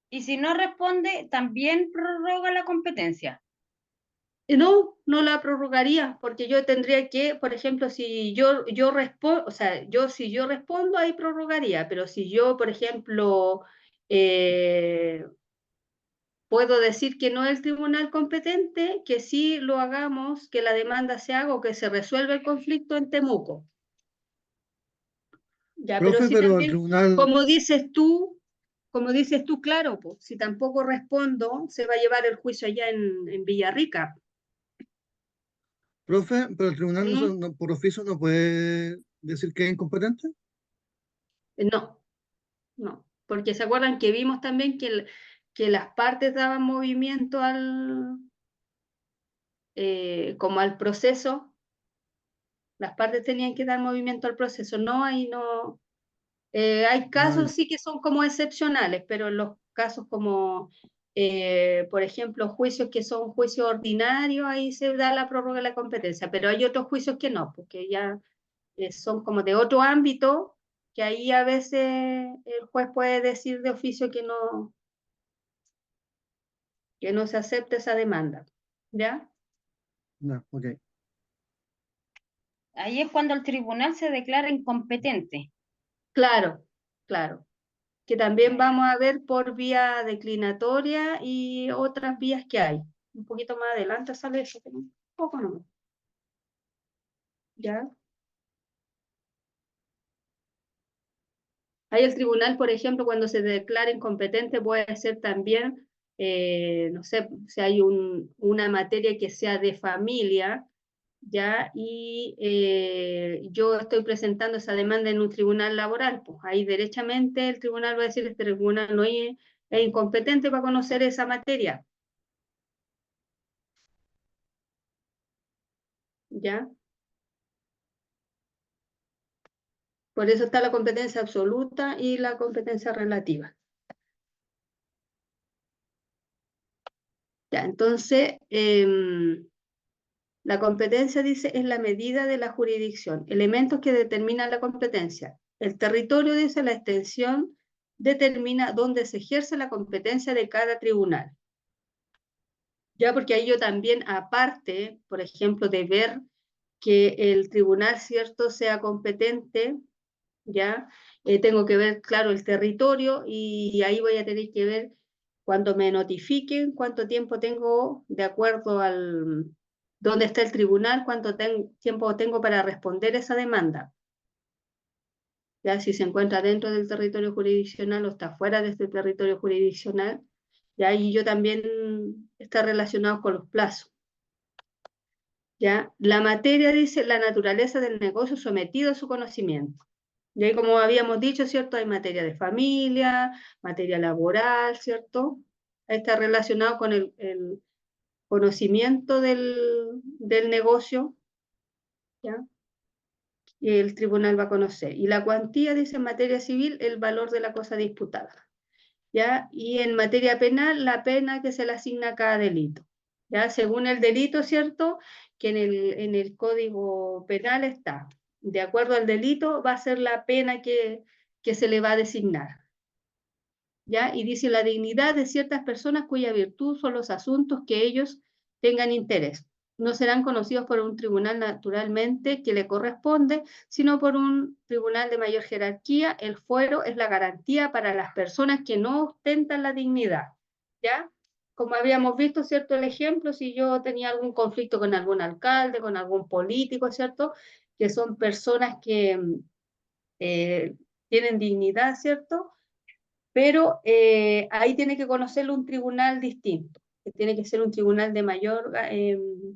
S12: Y si no responde, también prorroga la competencia.
S1: No, no la prorrogaría, porque yo tendría que, por ejemplo, si yo respondo, o sea, si yo respondo, ahí prorrogaría, pero si yo, por ejemplo, puedo decir que no es el tribunal competente, que sí lo hagamos, que la demanda se haga o que se resuelva el conflicto en Temuco. Ya, pero
S11: Profe,
S1: si
S11: pero el
S1: también,
S11: tribunal,
S1: como dices tú, claro, pues, si tampoco respondo, se va a llevar el juicio allá en Villarrica.
S11: profe, pero el tribunal
S1: ¿Mm?
S11: por oficio no puede decir que es incompetente.
S1: No, no, porque se acuerdan que vimos también que las partes daban movimiento como al proceso, las partes tenían que dar movimiento al proceso, no, ahí no. Hay
S11: Ah,
S1: casos sí que son como excepcionales, pero en los casos como, por ejemplo, juicios que son juicios ordinarios, ahí se da la prórroga de la competencia, pero hay otros juicios que no, porque ya son como de otro ámbito, que ahí a veces el juez puede decir de oficio que no se acepte esa demanda, ¿ya?
S11: no, ok.
S12: Ahí es cuando el tribunal se declara incompetente.
S1: Claro, claro. Que también vamos a ver por vía declinatoria y otras vías que hay. Un poquito más adelante sale eso, pero un poco nomás. ¿Ya? Hay el tribunal, por ejemplo, cuando se declara incompetente, puede ser también, no sé, si hay una materia que sea de familia, ¿ya? Y yo estoy presentando esa demanda en un tribunal laboral, pues ahí derechamente el tribunal va a decir, este tribunal no es incompetente para conocer esa materia, ¿ya? Por eso está la competencia absoluta y la competencia relativa. Ya, entonces, la competencia, dice, es la medida de la jurisdicción, elementos que determinan la competencia. El territorio, dice, la extensión determina dónde se ejerce la competencia de cada tribunal. Ya, porque ahí yo también, aparte, por ejemplo, de ver que el tribunal, ¿cierto?, sea competente, ¿ya? Tengo que ver, claro, el territorio y ahí voy a tener que ver cuando me notifiquen cuánto tiempo tengo de acuerdo al dónde está el tribunal, cuánto tiempo tengo para responder esa demanda. Ya, si se encuentra dentro del territorio jurisdiccional o está fuera de este territorio jurisdiccional, ya, y yo también está relacionado con los plazos. ¿Ya? La materia, dice, la naturaleza del negocio sometido a su conocimiento. Y ahí, como habíamos dicho, ¿cierto? Hay materia de familia, materia laboral, ¿cierto? Ahí está relacionado con el conocimiento del negocio, ¿ya? Y el tribunal va a conocer. Y la cuantía, dice, en materia civil, el valor de la cosa disputada, ¿ya? Y en materia penal, la pena que se le asigna a cada delito, ¿ya? Según el delito, ¿cierto? Que en el Código Penal está, de acuerdo al delito, va a ser la pena que se le va a designar, ¿ya? Y dice la dignidad de ciertas personas cuya virtud son los asuntos que ellos tengan interés. No serán conocidos por un tribunal naturalmente que le corresponde, sino por un tribunal de mayor jerarquía. El fuero es la garantía para las personas que no ostentan la dignidad, ¿ya? Como habíamos visto, ¿cierto? El ejemplo, si yo tenía algún conflicto con algún alcalde, con algún político, ¿cierto? Que son personas que tienen dignidad, ¿cierto? Pero ahí tiene que conocerlo un tribunal distinto, que tiene que ser un tribunal de mayor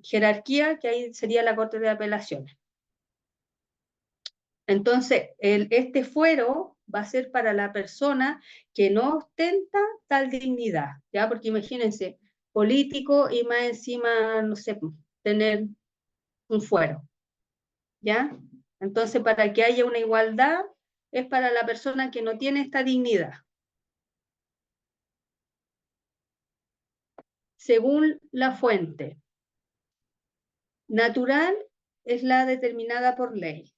S1: jerarquía, que ahí sería la Corte de Apelaciones. Entonces, este fuero va a ser para la persona que no ostenta tal dignidad, ¿ya? Porque imagínense, político y más encima, no sé, tener un fuero, ¿ya? Entonces, para que haya una igualdad, es para la persona que no tiene esta dignidad. Según la fuente, natural es la determinada por ley.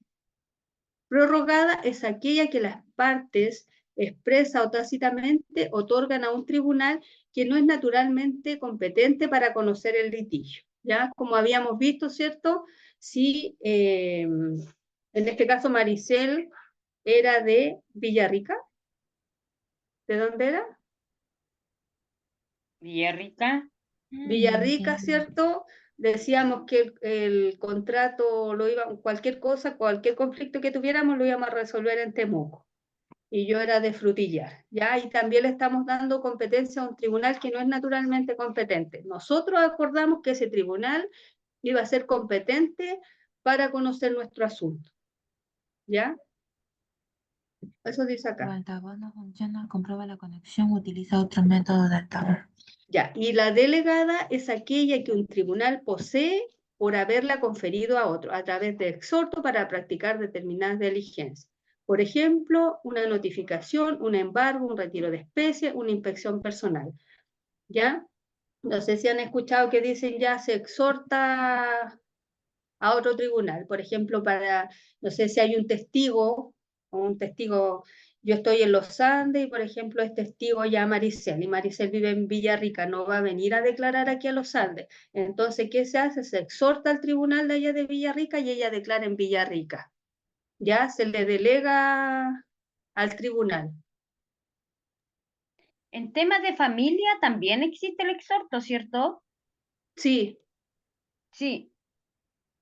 S1: Prorrogada es aquella que las partes, expresa o tácitamente, otorgan a un tribunal que no es naturalmente competente para conocer el litigio. ¿Ya? Como habíamos visto, ¿cierto? Si en este caso Maricel era de Villarrica. ¿De dónde era?
S13: Villarrica.
S1: Villarrica, ¿cierto? Decíamos que el contrato lo iba, cualquier cosa, cualquier conflicto que tuviéramos lo íbamos a resolver en Temuco. Y yo era de Frutillar, ¿ya? Y también le estamos dando competencia a un tribunal que no es naturalmente competente. Nosotros acordamos que ese tribunal iba a ser competente para conocer nuestro asunto, ¿ya? Eso dice acá.
S2: El altavoz no funciona, comprueba la conexión, utiliza otro método de altavoz.
S1: Ya, y la delegada es aquella que un tribunal posee por haberla conferido a otro, a través de exhorto para practicar determinadas diligencias. Por ejemplo, una notificación, un embargo, un retiro de especie, una inspección personal. ¿Ya? No sé si han escuchado que dicen ya se exhorta a otro tribunal, por ejemplo, para, no sé si hay un testigo, yo estoy en los Andes y por ejemplo es testigo ya Maricel, y Maricel vive en Villarrica, no va a venir a declarar aquí a los Andes. Entonces, ¿qué se hace? Se exhorta al tribunal de allá de Villarrica y ella declara en Villarrica. Ya se le delega al tribunal.
S13: En temas de familia también existe el exhorto, ¿cierto?
S1: Sí.
S13: Sí,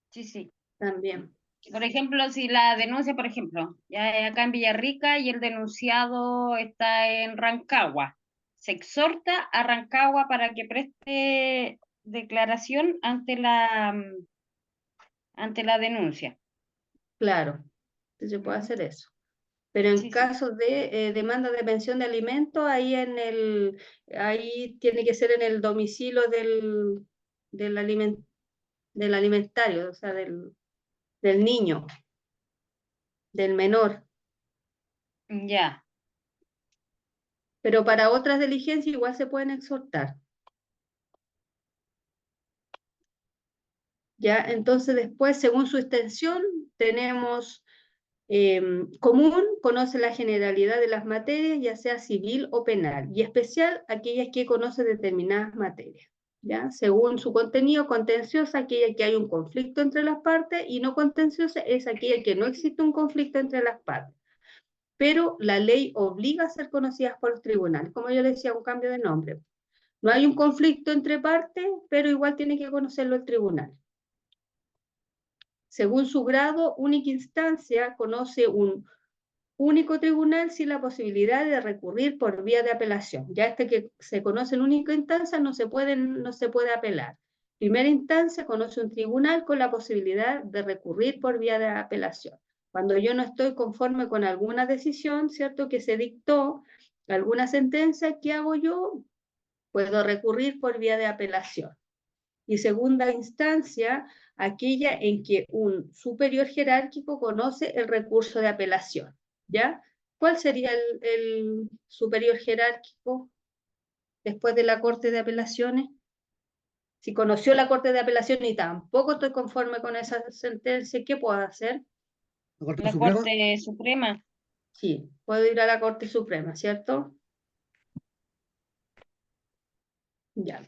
S13: sí.
S1: También.
S13: Por ejemplo, si la denuncia, por ejemplo, ya acá en Villarrica y el denunciado está en Rancagua, se exhorta a Rancagua para que preste declaración ante la denuncia.
S1: Claro, se puede hacer eso. Pero en caso de demanda de pensión de alimentos, ahí tiene que ser en el domicilio del alimentario, o sea, del niño, del menor.
S13: Ya.
S1: Pero para otras diligencias igual se pueden exhortar. ¿Ya? Entonces después, según su extensión, tenemos común, conoce la generalidad de las materias, ya sea civil o penal, y especial, aquellas que conoce determinadas materias. ¿Ya? Según su contenido, contenciosa, aquella que hay un conflicto entre las partes, y no contenciosa es aquella que no existe un conflicto entre las partes. Pero la ley obliga a ser conocidas por los tribunales, como yo le decía, un cambio de nombre. No hay un conflicto entre partes, pero igual tiene que conocerlo el tribunal. Según su grado, única instancia conoce un único tribunal sin la posibilidad de recurrir por vía de apelación. Ya este que se conoce en única instancia no se puede apelar. Primera instancia conoce un tribunal con la posibilidad de recurrir por vía de apelación. Cuando yo no estoy conforme con alguna decisión, ¿cierto?, que se dictó, alguna sentencia, ¿qué hago yo? Puedo recurrir por vía de apelación. Y segunda instancia, aquella en que un superior jerárquico conoce el recurso de apelación. ¿Ya? ¿Cuál sería el superior jerárquico después de la Corte de Apelaciones? Si conoció la Corte de Apelaciones y tampoco estoy conforme con esa sentencia, ¿qué puedo hacer?
S11: ¿La Corte Suprema?
S13: Corte Suprema.
S1: Sí, puedo ir a la Corte Suprema, ¿cierto? Ya.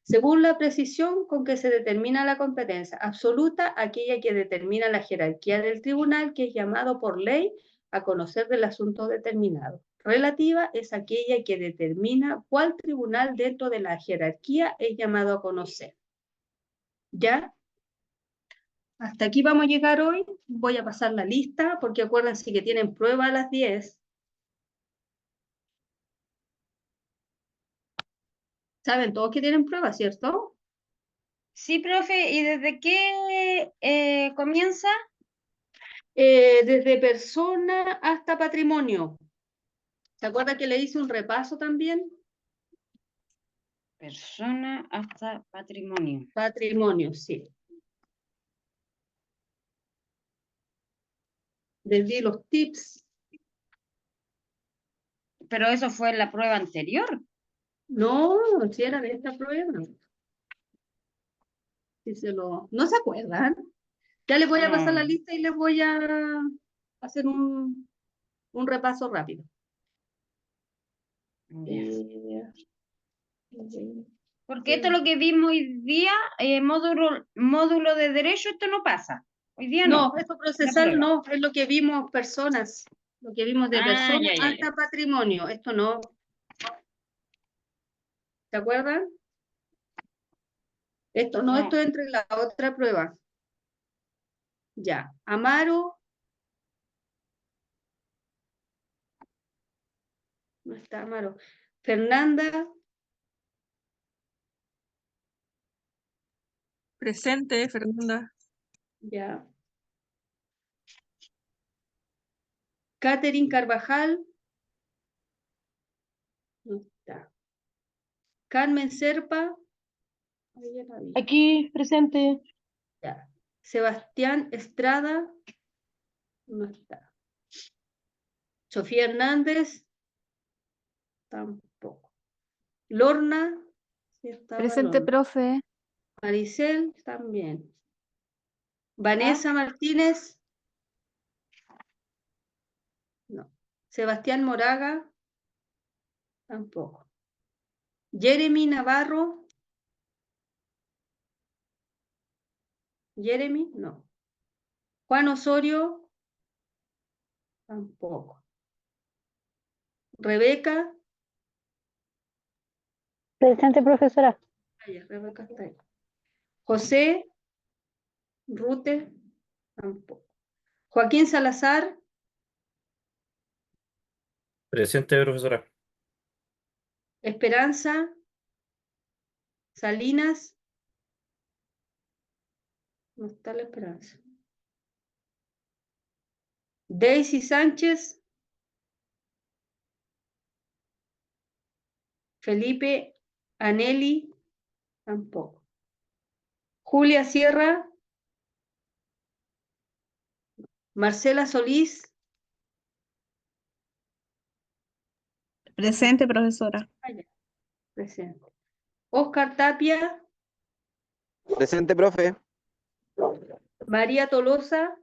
S1: Según la precisión con que se determina la competencia absoluta, aquella que determina la jerarquía del tribunal, que es llamado por ley a conocer del asunto determinado. Relativa es aquella que determina cuál tribunal dentro de la jerarquía es llamado a conocer. ¿Ya? Hasta aquí vamos a llegar hoy. Voy a pasar la lista, porque acuérdense que tienen prueba a las 10. Saben todos que tienen prueba, ¿cierto?
S13: Sí, profe, ¿y desde qué comienza?
S1: Desde persona hasta patrimonio. ¿Se acuerda que le hice un repaso también?
S13: Persona hasta patrimonio.
S1: Patrimonio, sí. Les di los tips.
S13: Pero eso fue en la prueba anterior.
S1: No, si era de esta prueba. Si ¿no se acuerdan? Ya les voy a pasar la lista y les voy a hacer un repaso rápido.
S13: Porque esto es lo que vimos hoy día, módulo de derecho, esto no pasa. Hoy día no.
S1: No, esto procesal no, es lo que vimos personas, lo que vimos de personas hasta patrimonio, esto no. ¿Se acuerdan? Esto no, esto entra en la otra prueba. Ya, Amaro. No está Amaro. Fernanda.
S14: Presente, Fernanda.
S1: Ya. Catherine Carvajal. No está. Carmen Serpa.
S6: Aquí, presente.
S1: Ya. Sebastián Estrada. No está. Sofía Hernández. Tampoco. Lorna. Sí estaba
S2: Presente,
S1: Lorna.
S2: profe.
S1: Maricel también. Vanessa Martínez. No. Sebastián Moraga. Tampoco. Jeremy Navarro. Jeremy, no. Juan Osorio. Tampoco. Rebeca.
S15: Presente, profesora.
S1: Rebeca está ahí. José. Rute. Tampoco. Joaquín Salazar.
S8: Presente, profesora.
S1: Esperanza. Salinas. No está la Esperanza. Daisy Sánchez. Felipe Aneli. Tampoco. Julia Sierra. Marcela Solís.
S9: Presente, profesora.
S1: Presente. Oscar Tapia.
S16: Presente, profe.
S1: María Tolosa.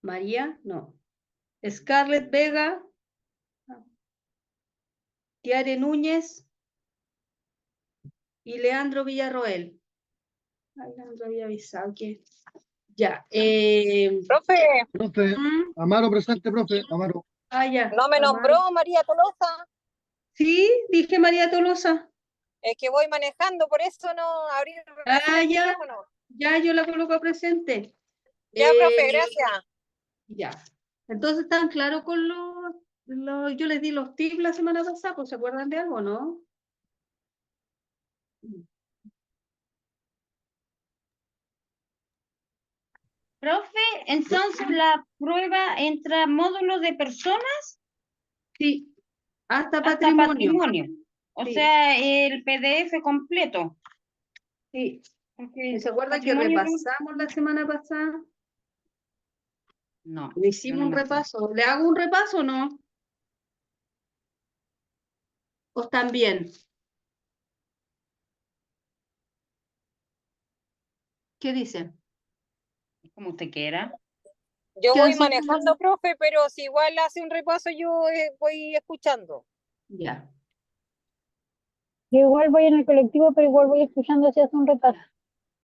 S1: María, no. Scarlett Vega. Tiare Núñez. Y Leandro Villarroel. Ay, Leandro había avisado que... Ya.
S4: Profe,
S11: Profe, Amaro presente, profe, Amaro.
S1: Ya.
S4: ¿no me
S1: Amaro.
S4: nombró María Tolosa?
S1: Sí, dije María Tolosa.
S4: Es que voy manejando, por eso no abrí recién el
S1: Ya.
S4: micrófono.
S1: Ya, yo la coloco presente.
S4: Ya, profe, gracias.
S1: Ya. Entonces, ¿están claros con yo les di los tips la semana pasada, pues, ¿se acuerdan de algo, no?
S13: Profe, entonces la prueba entra módulo de personas
S1: Sí, hasta
S13: hasta
S1: patrimonio.
S13: patrimonio. O
S1: Sí.
S13: sea, el PDF completo.
S1: Sí.
S13: Porque
S1: ¿Se acuerdan que
S13: patrimonio
S1: repasamos la semana pasada?
S13: no.
S1: Le hicimos un repaso. ¿Le hago un repaso o no? ¿O están bien? ¿Qué dicen?
S13: Como usted quiera.
S4: Yo
S1: ¿Qué
S4: voy
S1: hacen?
S4: manejando, profe, pero si igual hace un repaso, yo voy escuchando.
S1: Ya.
S15: Yo igual voy en el colectivo, pero igual voy escuchando si hace un repaso.